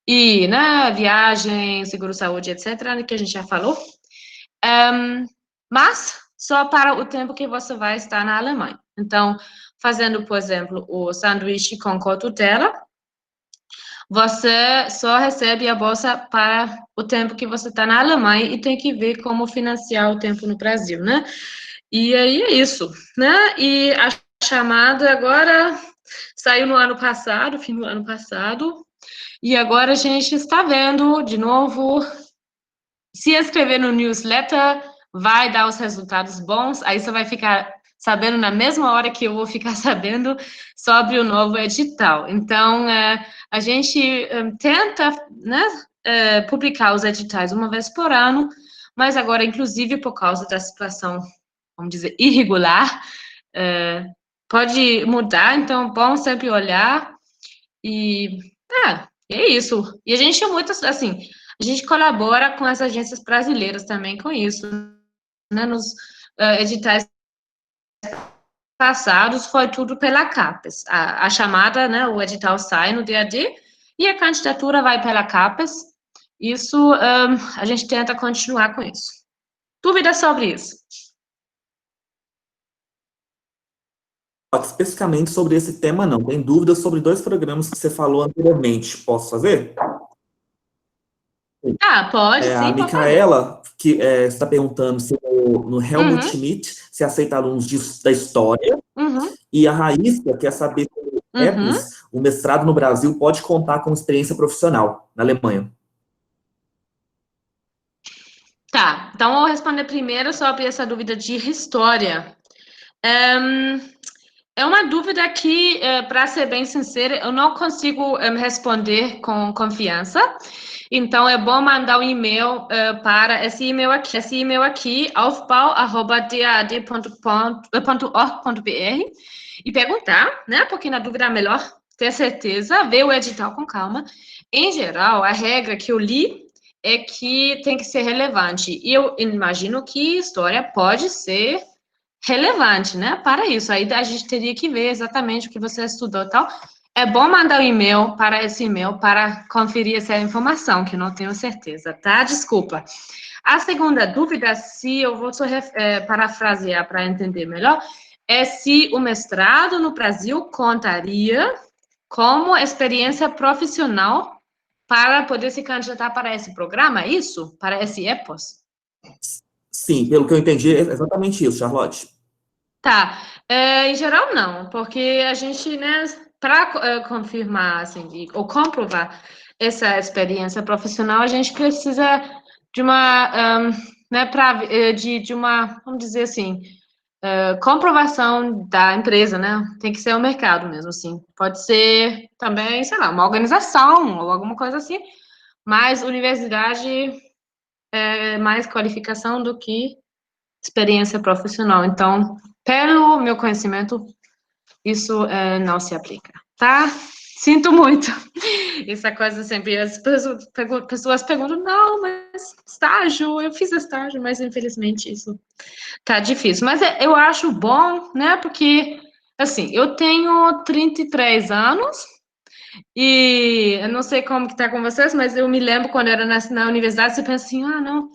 e, né, viagem, seguro-saúde, etc., que a gente já falou, mas só para o tempo que você vai estar na Alemanha. Então, fazendo, por exemplo, o sanduíche com cotutela, você só recebe a bolsa para o tempo que você está na Alemanha, e tem que ver como financiar o tempo no Brasil, né? E aí é isso, né? E a chamada agora saiu no ano passado, fim do ano passado, e agora a gente está vendo, de novo, se inscrever no newsletter, vai dar os resultados bons, aí você vai ficar sabendo na mesma hora que eu vou ficar sabendo sobre o novo edital. Então, a gente tenta, né, publicar os editais uma vez por ano, mas agora, inclusive, por causa da situação, vamos dizer, irregular, pode mudar, então, bom sempre olhar, e é isso. E a gente é muito, assim, a gente colabora com as agências brasileiras também com isso, né? Nos editais passados foi tudo pela CAPES. A chamada, né, o edital sai no DAD e a candidatura vai pela CAPES. Isso, a gente tenta continuar com isso. Dúvidas sobre isso? Especificamente sobre esse tema, não. Tem dúvidas sobre 2 programas que você falou anteriormente. Posso fazer? Pode, sim. A Micaela, que está perguntando se no Helmut Schmidt se aceita alunos da história, e a Raíssa quer saber se o mestrado no Brasil pode contar com experiência profissional na Alemanha. Tá, então eu vou responder primeiro sobre essa dúvida de história. É uma dúvida que, para ser bem sincera, eu não consigo responder com confiança. Então, é bom mandar um e-mail para esse e-mail aqui, aufbau@dad.org.br, e perguntar, né? Porque na dúvida é melhor ter certeza, ver o edital com calma. Em geral, a regra que eu li é que tem que ser relevante. E eu imagino que história pode ser relevante, né, para isso. Aí a gente teria que ver exatamente o que você estudou e tal. É bom mandar um e-mail para esse e-mail para conferir essa informação, que eu não tenho certeza, tá? Desculpa. A segunda dúvida, se eu vou só parafrasear para entender melhor, é se o mestrado no Brasil contaria como experiência profissional para poder se candidatar para esse programa, é isso? Para esse EPOS? Sim, pelo que eu entendi, é exatamente isso, Charlotte. Tá, em geral não, porque a gente, né, para confirmar, assim, ou comprovar essa experiência profissional, a gente precisa de uma, né, de uma, vamos dizer assim, comprovação da empresa, né? Tem que ser o mercado mesmo, assim. Pode ser também, sei lá, uma organização ou alguma coisa assim, mas universidade é mais qualificação do que experiência profissional. Então, pelo meu conhecimento, isso não se aplica, tá? Sinto muito. Essa coisa sempre, as pessoas perguntam, não, mas estágio, eu fiz estágio, mas infelizmente isso tá difícil. Mas eu acho bom, né, porque, assim, eu tenho 33 anos, e eu não sei como que tá com vocês, mas eu me lembro quando eu era na universidade, você pensa assim, não,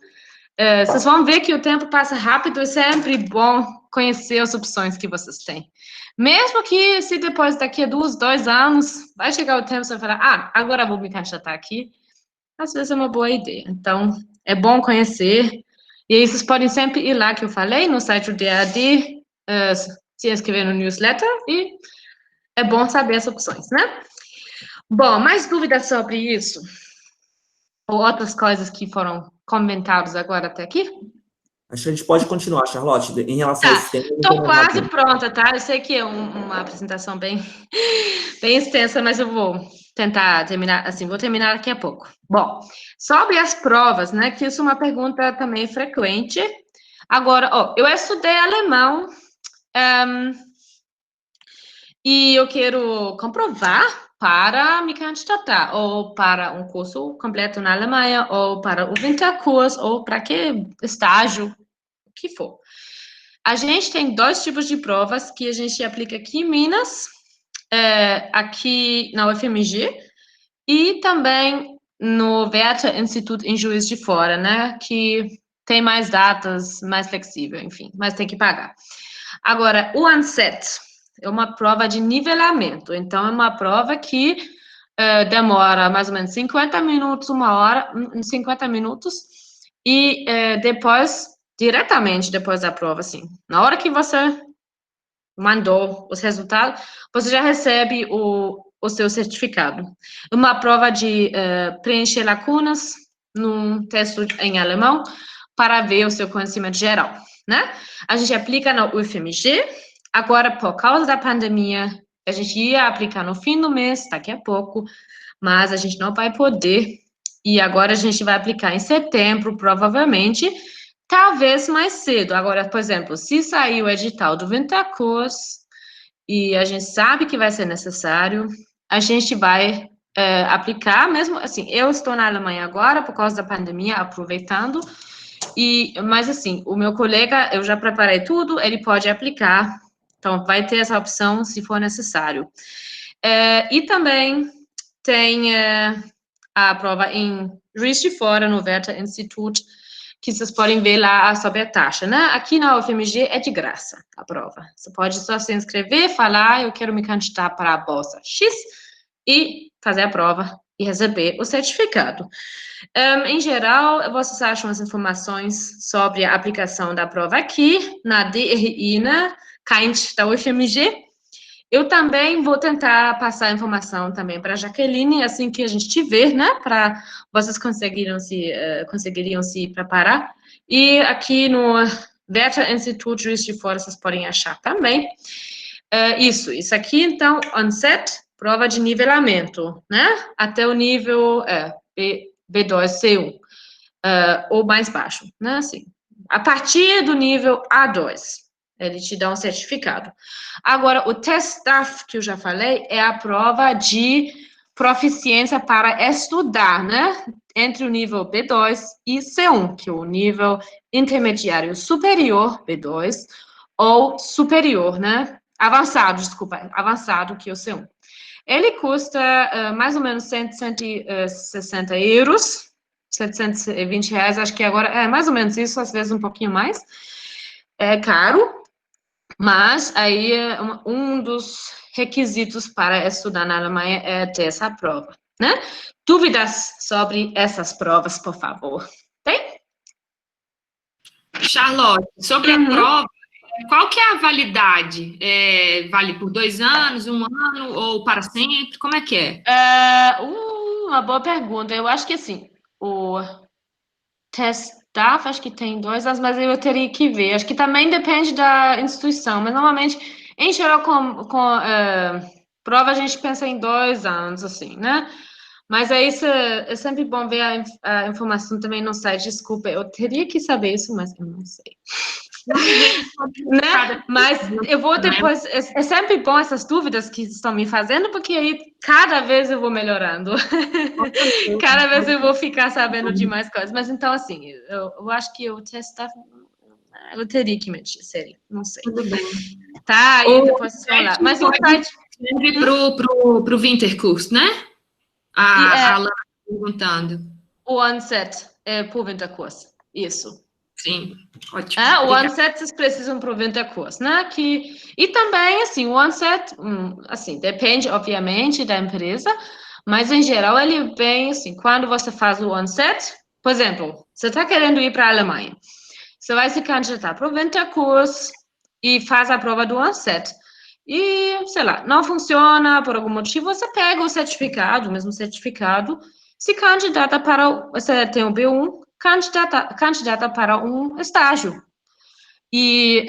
vocês vão ver que o tempo passa rápido, é sempre bom conhecer as opções que vocês têm. Mesmo que se depois, daqui a 2 anos, vai chegar o tempo, você vai falar, agora vou me candidatar aqui, às vezes é uma boa ideia. Então, é bom conhecer. E aí, vocês podem sempre ir lá, que eu falei, no site do DAD, se inscrever no newsletter, e é bom saber as opções, né? Bom, mais dúvidas sobre isso? Ou outras coisas que foram comentadas agora até aqui? Acho que a gente pode continuar, Charlotte. Em relação a esse tema, eu não Estou tenho nada. quase pronta, tá? Eu sei que é uma apresentação bem extensa, mas eu vou tentar terminar, assim, vou terminar daqui a pouco. Bom, sobre as provas, né, que isso é uma pergunta também frequente. Agora, eu estudei alemão, e eu quero comprovar para me candidatar, ou para um curso completo na Alemanha, ou para o Winterkurs, ou para que estágio, o que for. A gente tem 2 tipos de provas que a gente aplica aqui em Minas, aqui na UFMG, e também no Werther Institut em Juiz de Fora, né, que tem mais datas, mais flexível, enfim, mas tem que pagar. Agora, o ANSET é uma prova de nivelamento, então é uma prova que demora mais ou menos 50 minutos, 50 minutos, e depois, diretamente depois da prova, assim, na hora que você mandou os resultados, você já recebe o seu certificado. Uma prova de preencher lacunas num texto em alemão para ver o seu conhecimento geral, né? A gente aplica na UFMG, agora, por causa da pandemia, a gente ia aplicar no fim do mês, daqui a pouco, mas a gente não vai poder, e agora a gente vai aplicar em setembro, provavelmente, talvez mais cedo. Agora, por exemplo, se sair o edital do Winterkurs e a gente sabe que vai ser necessário, a gente vai aplicar, mesmo assim, eu estou na Alemanha agora por causa da pandemia, aproveitando, mas assim, o meu colega, eu já preparei tudo, ele pode aplicar, então vai ter essa opção se for necessário. E também tem a prova em Juiz de Fora, no Werther Institut, que vocês podem ver lá sobre a taxa, né? Aqui na UFMG é de graça a prova. Você pode só se inscrever, falar, eu quero me candidatar para a bolsa X, e fazer a prova e receber o certificado. Em geral, vocês acham as informações sobre a aplicação da prova aqui, na DRI, né? Caint da UFMG. Eu também vou tentar passar a informação também para a Jaqueline, assim que a gente tiver, né, para vocês conseguiriam se preparar. E aqui no Werther Institut Juiz de Fora, vocês podem achar também. Isso aqui, então, ANSET, prova de nivelamento, né, até o nível B2, C1, ou mais baixo, né, assim. A partir do nível A2. Ele te dá um certificado. Agora, o TestDAF, que eu já falei, é a prova de proficiência para estudar, né? Entre o nível B2 e C1, que é o nível intermediário superior, B2, ou superior, né? Avançado, que é o C1. Ele custa mais ou menos 160 euros, 720 reais, acho que agora é mais ou menos isso, às vezes um pouquinho mais. É caro, mas aí um dos requisitos para estudar na Alemanha é ter essa prova, né? Dúvidas sobre essas provas, por favor? Tem? Charlotte, sobre a prova, qual que é a validade? Vale por 2 anos, 1 ano ou para sempre? Como é que é? uma boa pergunta. Eu acho que, assim, o TestDaF, acho que tem 2 anos, mas eu teria que ver. Acho que também depende da instituição, mas normalmente, em geral, com prova, a gente pensa em 2 anos, assim, né? Mas aí é sempre bom ver a informação também no site. Desculpa, eu teria que saber isso, mas eu não sei. Né? Mas eu vou depois. É sempre bom essas dúvidas que estão me fazendo, porque aí cada vez eu vou melhorando. Cada vez eu vou ficar sabendo de mais coisas. Mas então, assim, eu acho que o teste eu teria que mentir, sério. Não sei. Tudo bem. Tá, aí depois vocês vão lá. Mas o site. Pro Winterkurs, né? A Alana perguntando. O OneSet é pro Winterkurs. Isso. Sim, ótimo. O OneSet vocês precisam para o Winterkurs, né? E também, assim, o OneSet, assim, depende, obviamente, da empresa, mas, em geral, ele vem, assim, quando você faz o OneSet, por exemplo, você está querendo ir para a Alemanha, você vai se candidatar para o Winterkurs e faz a prova do OneSet. E, sei lá, não funciona por algum motivo, você pega o certificado, o mesmo certificado, se candidata para, você tem o B1, candidata para um estágio. E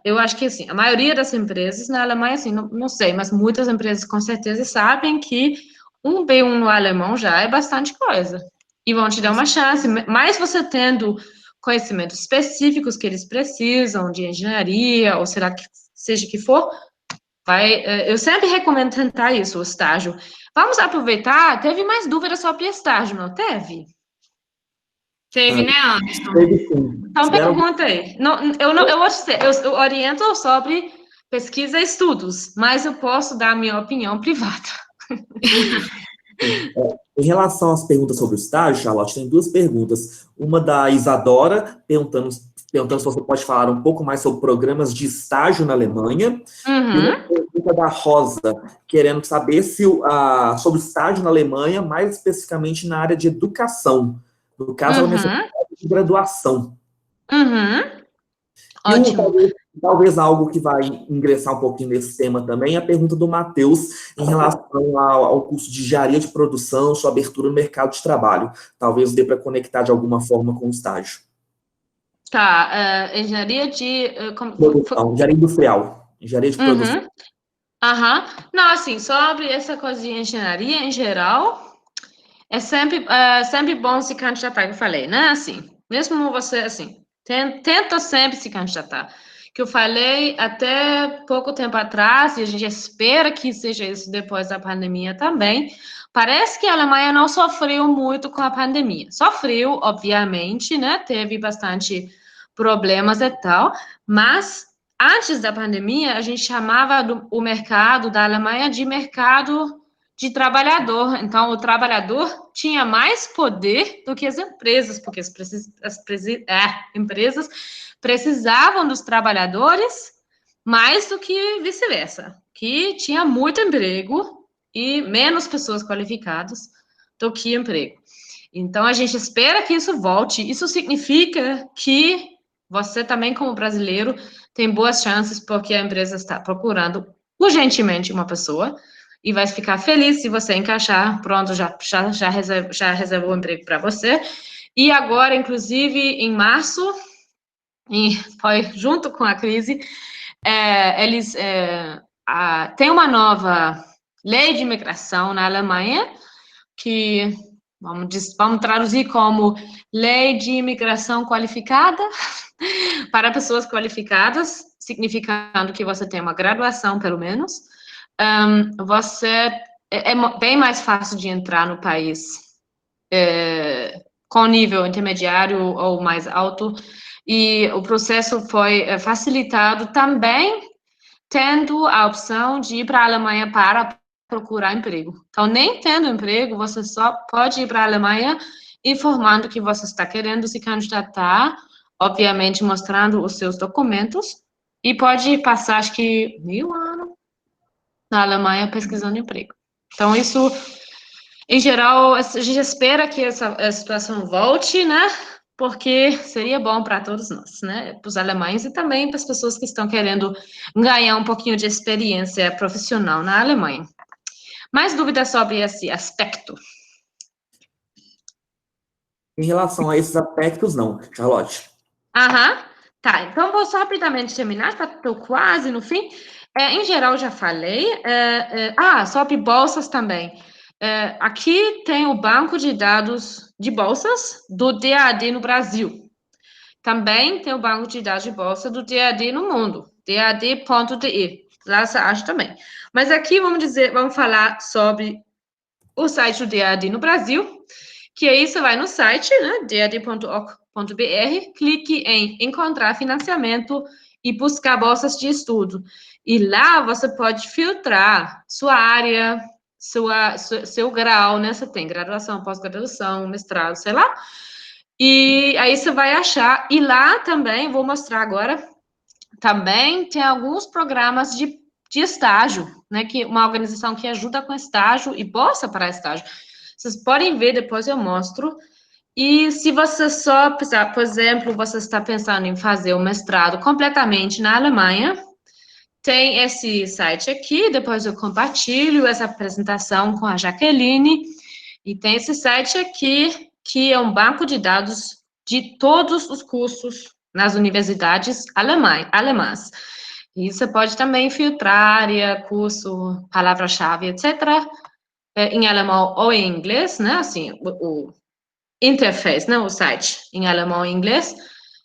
eu acho que, assim, a maioria das empresas na Alemanha, assim, não sei, mas muitas empresas com certeza sabem que um B1 no alemão já é bastante coisa. E vão te dar uma chance, mas você tendo conhecimentos específicos que eles precisam, de engenharia, ou será que seja que for, eu sempre recomendo tentar isso, o estágio. Vamos aproveitar, teve mais dúvidas sobre estágio, não teve? Teve, né, Anderson? Teve sim. Então, pergunta aí. Eu oriento sobre pesquisa e estudos, mas eu posso dar a minha opinião privada. Em relação às perguntas sobre o estágio, Charlotte, tem 2 perguntas. Uma da Isadora, perguntando se você pode falar um pouco mais sobre programas de estágio na Alemanha. E uma pergunta da Rosa, querendo saber sobre o estágio na Alemanha, mais especificamente na área de educação. No caso, ela mencionou de graduação. Ótimo. Talvez algo que vai ingressar um pouquinho nesse tema também, é a pergunta do Matheus em relação ao curso de engenharia de produção, sua abertura no mercado de trabalho. Talvez dê para conectar de alguma forma com o estágio. Tá, engenharia de... Produção, engenharia industrial. Engenharia de produção. Não, assim, sobre essa coisa de engenharia em geral, é sempre bom se candidatar, que eu falei, né? Assim, mesmo você, assim, tenta sempre se candidatar. Que eu falei até pouco tempo atrás, e a gente espera que seja isso depois da pandemia também. Parece que a Alemanha não sofreu muito com a pandemia. Sofreu, obviamente, né? Teve bastante problemas e tal, mas antes da pandemia, a gente chamava o mercado da Alemanha de mercado de trabalhador. Então, o trabalhador tinha mais poder do que as empresas, porque as empresas precisavam dos trabalhadores mais do que vice-versa, que tinha muito emprego e menos pessoas qualificadas do que emprego. Então, a gente espera que isso volte. Isso significa que você também, como brasileiro, tem boas chances, porque a empresa está procurando urgentemente uma pessoa e vai ficar feliz se você encaixar. Pronto, já reservou o emprego para você. E agora, inclusive, em março, e foi junto com a crise, eles têm uma nova lei de imigração na Alemanha, que vamos traduzir como lei de imigração qualificada, para pessoas qualificadas, significando que você tem uma graduação, pelo menos, é bem mais fácil de entrar no país com nível intermediário ou mais alto, e o processo foi facilitado também tendo a opção de ir para a Alemanha para procurar emprego. Então, nem tendo emprego, você só pode ir para a Alemanha informando que você está querendo se candidatar, obviamente mostrando os seus documentos, e pode passar, acho que, 1.000 anos na Alemanha pesquisando emprego. Então, isso, em geral, a gente espera que essa situação volte, né? Porque seria bom para todos nós, né? Para os alemães e também para as pessoas que estão querendo ganhar um pouquinho de experiência profissional na Alemanha. Mais dúvidas sobre esse aspecto? Em relação a esses aspectos, não. Charlotte. Tá, então vou só rapidamente terminar, estou quase no fim. Em geral, já falei. Sobre bolsas também. Aqui tem o banco de dados de bolsas do DAD no Brasil. Também tem o banco de dados de bolsa do DAD no mundo, dad.de. Lá você acha também. Mas aqui vamos falar sobre o site do DAD no Brasil, que aí você vai no site, né, dad.org.br, clique em encontrar financiamento e buscar bolsas de estudo. E lá você pode filtrar sua área, seu grau, né? Você tem graduação, pós-graduação, mestrado, sei lá. E aí você vai achar. E lá também, vou mostrar agora, também tem alguns programas de estágio, né? Que uma organização que ajuda com estágio e bolsa para estágio. Vocês podem ver, depois eu mostro. E se você só, por exemplo, você está pensando em fazer o mestrado completamente na Alemanha, tem esse site aqui, depois eu compartilho essa apresentação com a Jaqueline, e tem esse site aqui, que é um banco de dados de todos os cursos nas universidades alemãs. E você pode também filtrar área, curso, palavra-chave, etc., em alemão ou em inglês, né, assim, o interface, né, o site em alemão e inglês,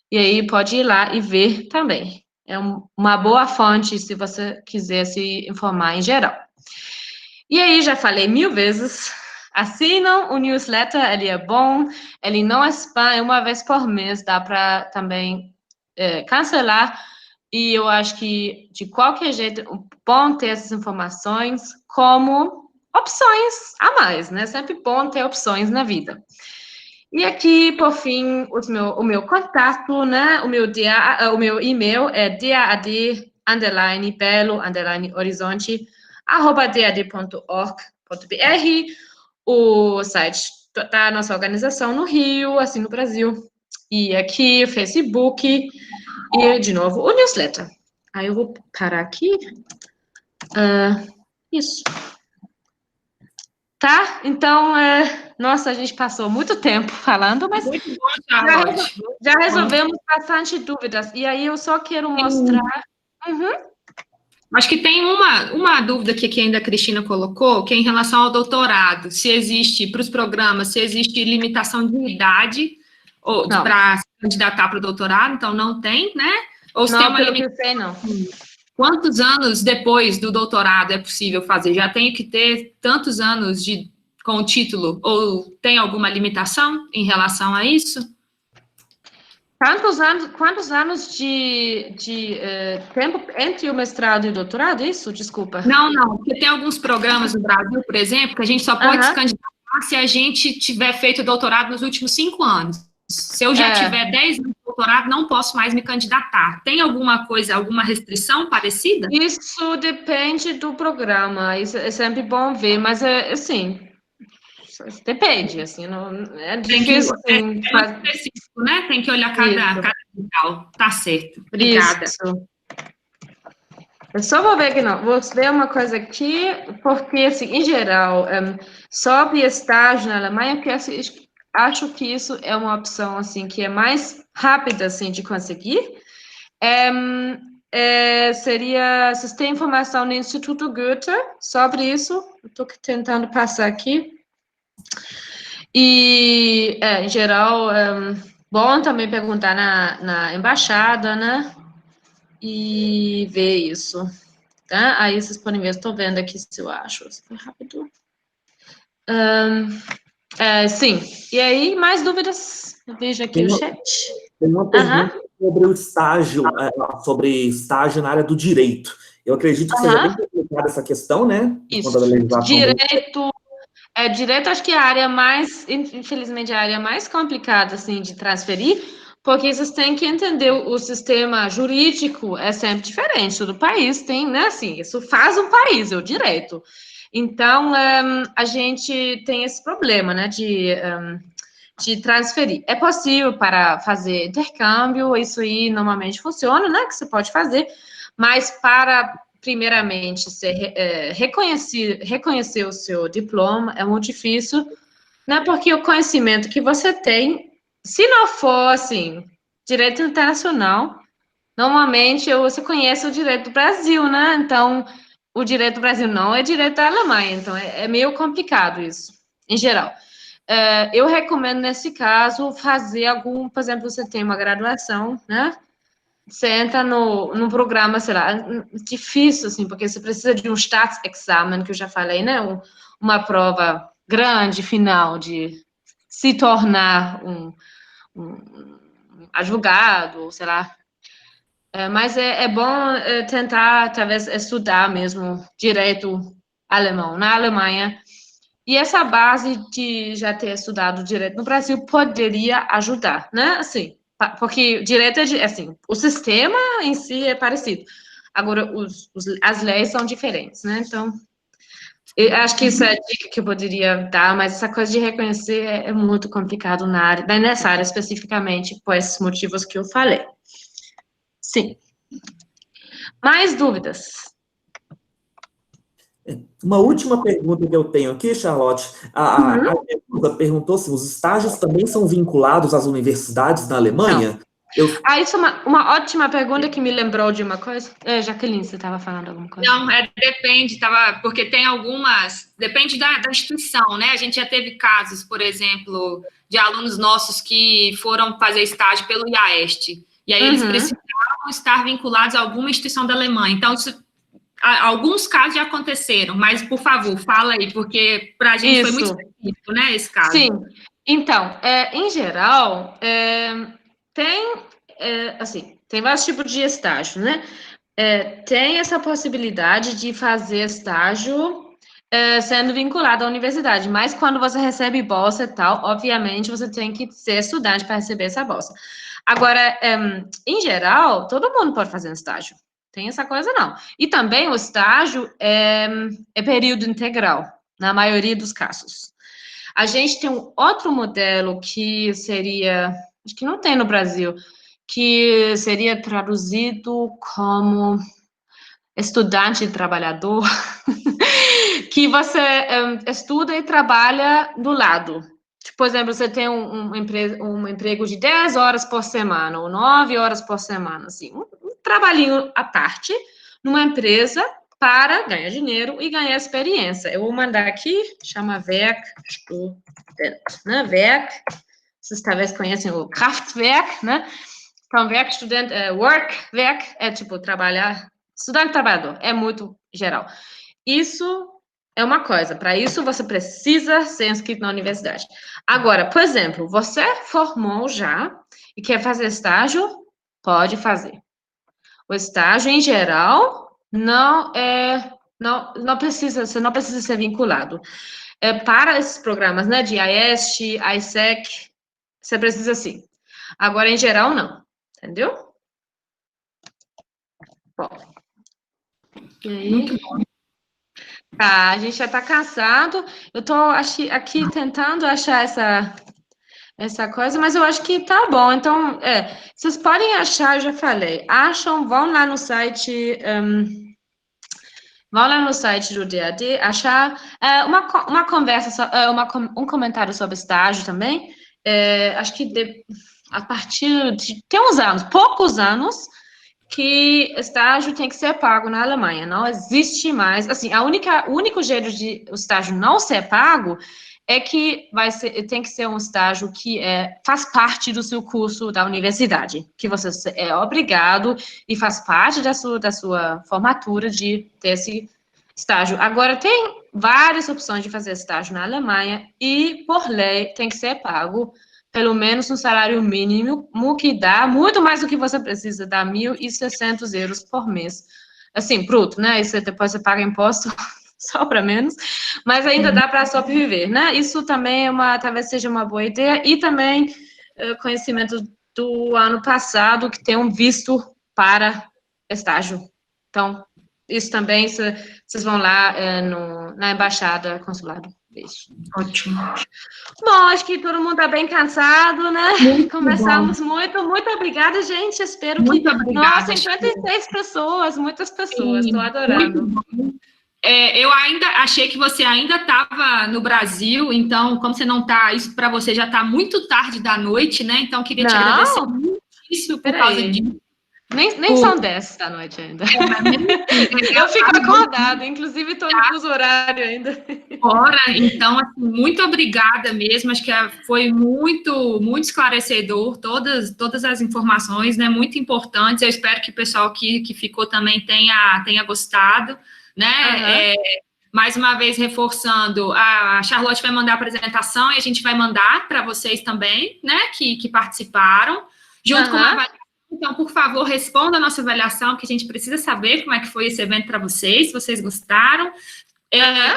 e aí pode ir lá e ver também. É uma boa fonte se você quiser se informar em geral. E aí, já falei 1000 vezes, assinam o newsletter, ele é bom, ele não é spam, é uma vez por mês, dá para também cancelar, e eu acho que, de qualquer jeito, é bom ter essas informações como opções a mais, né? Sempre bom ter opções na vida. E aqui, por fim, o meu contato, né? O meu e-mail é dad_belo_horizonte@dad.org.br. O site da nossa organização no Rio, assim, no Brasil. E aqui, o Facebook. E, de novo, o newsletter. Aí eu vou parar aqui. Isso. Tá? Então, nossa, a gente passou muito tempo falando, mas muito bom, Charlotte. já resolvemos bastante dúvidas. E aí eu só quero mostrar. Acho que tem uma dúvida que ainda a Cristina colocou, que é em relação ao doutorado. Se existe, para os programas, se existe limitação de idade para se candidatar para o doutorado, então não tem, né? Ou se tem uma limitação. Não. Quantos anos depois do doutorado é possível fazer? Já tenho que ter tantos anos com o título? Ou tem alguma limitação em relação a isso? Quantos anos de tempo entre o mestrado e o doutorado? Isso? Desculpa. Não, porque tem alguns programas no Brasil, por exemplo, que a gente só pode se candidatar se a gente tiver feito doutorado nos últimos 5 anos. Se eu já tiver 10 anos de doutorado, não posso mais me candidatar. Tem alguma coisa, alguma restrição parecida? Isso depende do programa, isso é sempre bom ver, mas assim, depende, assim, não é difícil. Específico, né? Tem que olhar cada local. Tá certo. Obrigada. Isso. Eu só vou ver aqui, vou ver uma coisa aqui, porque, assim, em geral, sobre estágio na Alemanha, porque assim, acho que isso é uma opção, assim, que é mais rápida, assim, de conseguir. Seria, vocês têm informação no Instituto Goethe sobre isso? Eu estou tentando passar aqui. E, em geral, bom também perguntar na embaixada, né? E ver isso, tá? Aí vocês podem ver, estou vendo aqui se eu acho. Rápido. Sim. E aí, mais dúvidas? Eu vejo aqui o chat. Tem uma pergunta sobre o estágio, sobre estágio na área do direito. Eu acredito que seja bem complicada essa questão, né? Isso. Direito, acho que é a área mais, infelizmente, a área mais complicada, assim, de transferir, porque vocês têm que entender o sistema jurídico é sempre diferente, todo país tem, né, assim, isso faz um país, é o direito. Então, a gente tem esse problema, né, de transferir. É possível para fazer intercâmbio, isso aí normalmente funciona, né, que você pode fazer, mas para, primeiramente, reconhecer o seu diploma é muito difícil, Não é porque o conhecimento que você tem, se não for, assim, direito internacional, normalmente você conhece o direito do Brasil, né? Então, o direito do Brasil não é direito da Alemanha, então é meio complicado isso, em geral. Eu recomendo, nesse caso, fazer algum, por exemplo, você tem uma graduação, né? Você entra num programa, sei lá, difícil, assim, porque você precisa de um Staatsexamen, que eu já falei, né? Uma prova grande, final, de se tornar um advogado, sei lá. Mas é bom tentar, talvez, estudar mesmo direito alemão na Alemanha. E essa base de já ter estudado direito no Brasil poderia ajudar, né? Assim, porque direito assim, o sistema em si é parecido. Agora, as leis são diferentes, né? Então, eu acho que essa é a dica que eu poderia dar, mas essa coisa de reconhecer é muito complicado nessa área especificamente, por esses motivos que eu falei. Sim. Mais dúvidas? Uma última pergunta que eu tenho aqui, Charlotte. A Elza perguntou se os estágios também são vinculados às universidades na Alemanha. Isso é uma ótima pergunta que me lembrou de uma coisa. Jaqueline, você estava falando alguma coisa? Não, depende, porque tem algumas, depende da instituição, né? A gente já teve casos, por exemplo, de alunos nossos que foram fazer estágio pelo IAEST, e aí eles precisavam estar vinculados a alguma instituição da Alemanha. Então, alguns casos já aconteceram, mas, por favor, fala aí, porque para a gente foi muito específico, né, esse caso. Sim. Então, em geral, tem vários tipos de estágio, né? Tem essa possibilidade de fazer estágio sendo vinculado à universidade, mas quando você recebe bolsa e tal, obviamente, você tem que ser estudante para receber essa bolsa. Agora, em geral, todo mundo pode fazer um estágio. Tem essa coisa, não. E também o estágio é período integral, na maioria dos casos. A gente tem um outro modelo que seria, acho que não tem no Brasil, que seria traduzido como estudante e trabalhador, que você estuda e trabalha do lado. Tipo, por exemplo, você tem um emprego de 10 horas por semana, ou 9 horas por semana, assim, um trabalhinho à parte, numa empresa, para ganhar dinheiro e ganhar experiência. Eu vou mandar aqui, chama Werkstudent, né? Werk, vocês talvez conhecem o Kraftwerk, né? Então, Werkstudent, Werk, tipo trabalhar, estudante trabalhador, é muito geral. Isso é uma coisa, para isso você precisa ser inscrito na universidade. Agora, por exemplo, você formou já e quer fazer estágio, pode fazer. O estágio, em geral, não precisa, você não precisa ser vinculado. Para esses programas, né, de IEST, ISEC, você precisa sim. Agora, em geral, não. Entendeu? Bom. E aí? Muito bom. Tá, a gente já tá cansado. Eu tô aqui tentando achar essa coisa, mas eu acho que tá bom. Então, vocês podem achar, eu já falei, vão lá no site do DAD, achar uma conversa, um comentário sobre estágio também. Acho que a partir de tem uns anos, poucos anos, que estágio tem que ser pago na Alemanha. Não existe mais. Assim, o único jeito de o estágio não ser pago é que tem que ser um estágio que faz parte do seu curso da universidade, que você é obrigado e faz parte da sua formatura de ter esse estágio. Agora, tem várias opções de fazer estágio na Alemanha e, por lei, tem que ser pago pelo menos um salário mínimo, que dá muito mais do que você precisa, dá 1.600 euros por mês. Assim, bruto, né? E depois você paga imposto só para menos, mas ainda dá para sobreviver, né? Isso também talvez seja uma boa ideia, e também conhecimento do ano passado, que tem um visto para estágio. Então, isso também, vocês vão lá na embaixada, consulado. Beijo. Ótimo. Bom, acho que todo mundo está bem cansado, né? Conversamos muito. Muito obrigada, gente. Espero muito obrigada, 56 pessoas, muitas pessoas. Estou adorando. Muito bom. Eu ainda achei que você ainda estava no Brasil, então, como você não está, isso para você já está muito tarde da noite, né? Então, queria te agradecer muitíssimo por causa disso. Nem são 10 da noite ainda. Eu fico acordada, inclusive estou no fuso horário ainda. Então, assim, muito obrigada mesmo, acho que foi muito, muito esclarecedor, todas as informações, né, muito importantes, eu espero que o pessoal que ficou também tenha gostado, né, mais uma vez reforçando, a Charlotte vai mandar a apresentação e a gente vai mandar para vocês também, né, que participaram, junto com uma avaliação. Então, por favor, responda a nossa avaliação, que a gente precisa saber como é que foi esse evento para vocês, se vocês gostaram.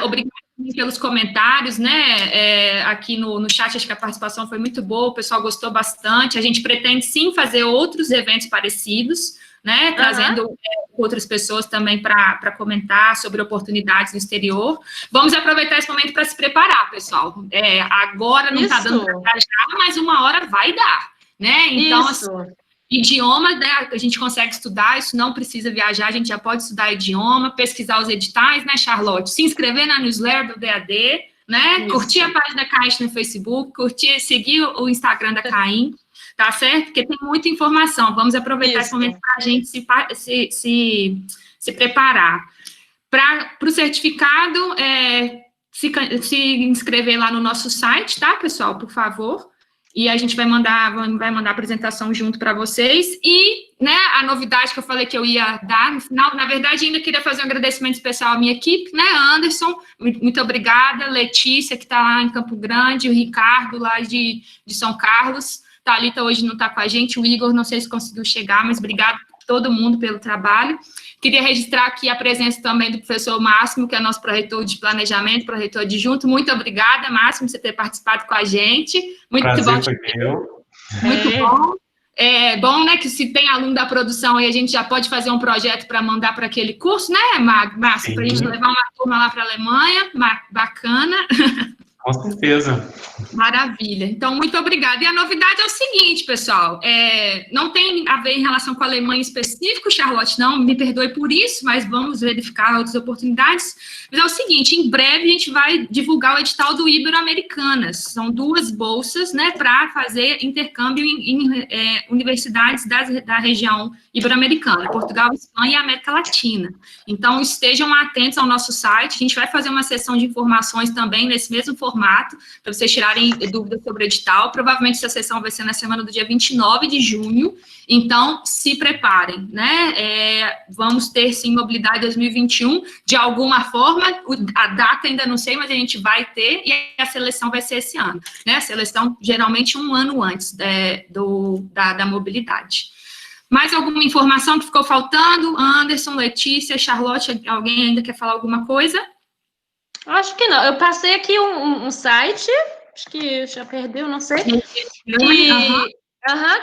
Obrigada pelos comentários, né? Aqui no chat, acho que a participação foi muito boa, o pessoal gostou bastante. A gente pretende, sim, fazer outros eventos parecidos, né? Trazendo outras pessoas também para comentar sobre oportunidades no exterior. Vamos aproveitar esse momento para se preparar, pessoal. Agora não está dando para já, mas uma hora vai dar, né? Então, assim, idioma, né, a gente consegue estudar, isso não precisa viajar, a gente já pode estudar idioma, pesquisar os editais, né, Charlotte? Se inscrever na newsletter do DAD, né? Isso. Curtir a página da Caim no Facebook, seguir o Instagram da Caim, tá certo? Porque tem muita informação. Vamos aproveitar esse momento para a gente se preparar. Para o certificado, se inscrever lá no nosso site, tá, pessoal? Por favor. E a gente vai mandar a apresentação junto para vocês. E, né, a novidade que eu falei que eu ia dar no final, na verdade, ainda queria fazer um agradecimento especial à minha equipe, né, Anderson, muito obrigada, Letícia, que está lá em Campo Grande, o Ricardo, lá de São Carlos, Thalita hoje não está com a gente, o Igor, não sei se conseguiu chegar, mas obrigado a todo mundo pelo trabalho. Queria registrar aqui a presença também do professor Máximo, que é nosso pró-reitor de planejamento, pró-reitor adjunto. Muito obrigada, Máximo, por você ter participado com a gente. Muito bom. Foi meu. Muito bom. É bom, né, que se tem aluno da produção aí, a gente já pode fazer um projeto para mandar para aquele curso, né, Márcio? Para a gente levar uma turma lá para a Alemanha. Bacana. Com certeza. Maravilha. Então, muito obrigada. E a novidade é o seguinte, pessoal, não tem a ver em relação com a Alemanha específico, Charlotte, não, me perdoe por isso, mas vamos verificar outras oportunidades. Mas é o seguinte, em breve a gente vai divulgar o edital do Ibero-Americanas. São 2 bolsas, né, para fazer intercâmbio em universidades da região ibero-americana, Portugal, Espanha e América Latina. Então, estejam atentos ao nosso site, a gente vai fazer uma sessão de informações também nesse mesmo formato, para vocês tirarem dúvidas sobre o edital. Provavelmente essa sessão vai ser na semana do dia 29 de junho, então se preparem, né? Vamos ter, sim, Mobilidade 2021, de alguma forma, a data ainda não sei, mas a gente vai ter, e a seleção vai ser esse ano, né? A seleção, geralmente, um ano antes da mobilidade. Mais alguma informação que ficou faltando? Anderson, Letícia, Charlotte, alguém ainda quer falar alguma coisa? Acho que não. Eu passei aqui um site, acho que já perdeu, não sei.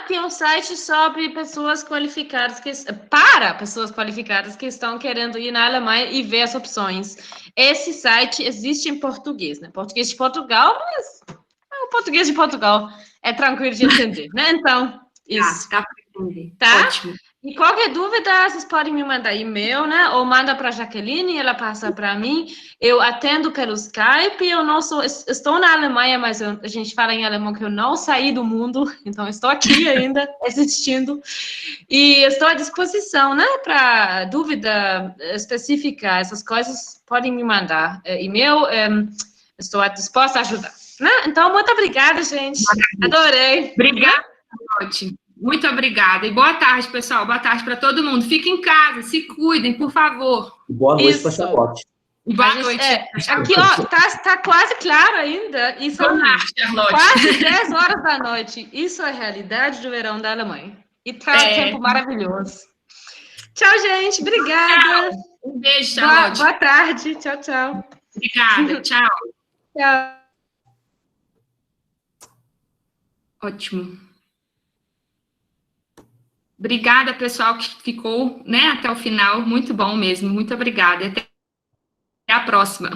Que é um site sobre pessoas qualificadas, para pessoas qualificadas que estão querendo ir na Alemanha e ver as opções. Esse site existe em português, né? Português de Portugal, mas o português de Portugal é tranquilo de entender, né? Então, isso. Tá para entender. Tá? Ótimo. E qualquer dúvida, vocês podem me mandar e-mail, né? Ou manda para a Jaqueline, ela passa para mim. Eu atendo pelo Skype. Eu não estou na Alemanha, mas a gente fala em alemão que eu não saí do mundo, então estou aqui ainda assistindo. E estou à disposição, né? Para dúvida específica, essas coisas, podem me mandar e-mail. Estou disposta a ajudar. Né? Então, muito obrigada, gente. Adorei. Obrigada, Charlotte. Muito obrigada. E boa tarde, pessoal. Boa tarde para todo mundo. Fiquem em casa, se cuidem, por favor. Boa noite para a Charlotte. Boa noite. Aqui, ó, tá quase claro ainda. E são quase 10 horas da noite. Isso é a realidade do verão da Alemanha. E traz um tempo maravilhoso. Tchau, gente. Obrigada. Tchau. Um beijo, Charlotte. Boa tarde. Tchau, tchau. Obrigada. Tchau. Tchau. Ótimo. Obrigada, pessoal, que ficou, né, até o final. Muito bom mesmo. Muito obrigada. Até a próxima.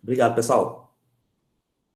Obrigado, pessoal.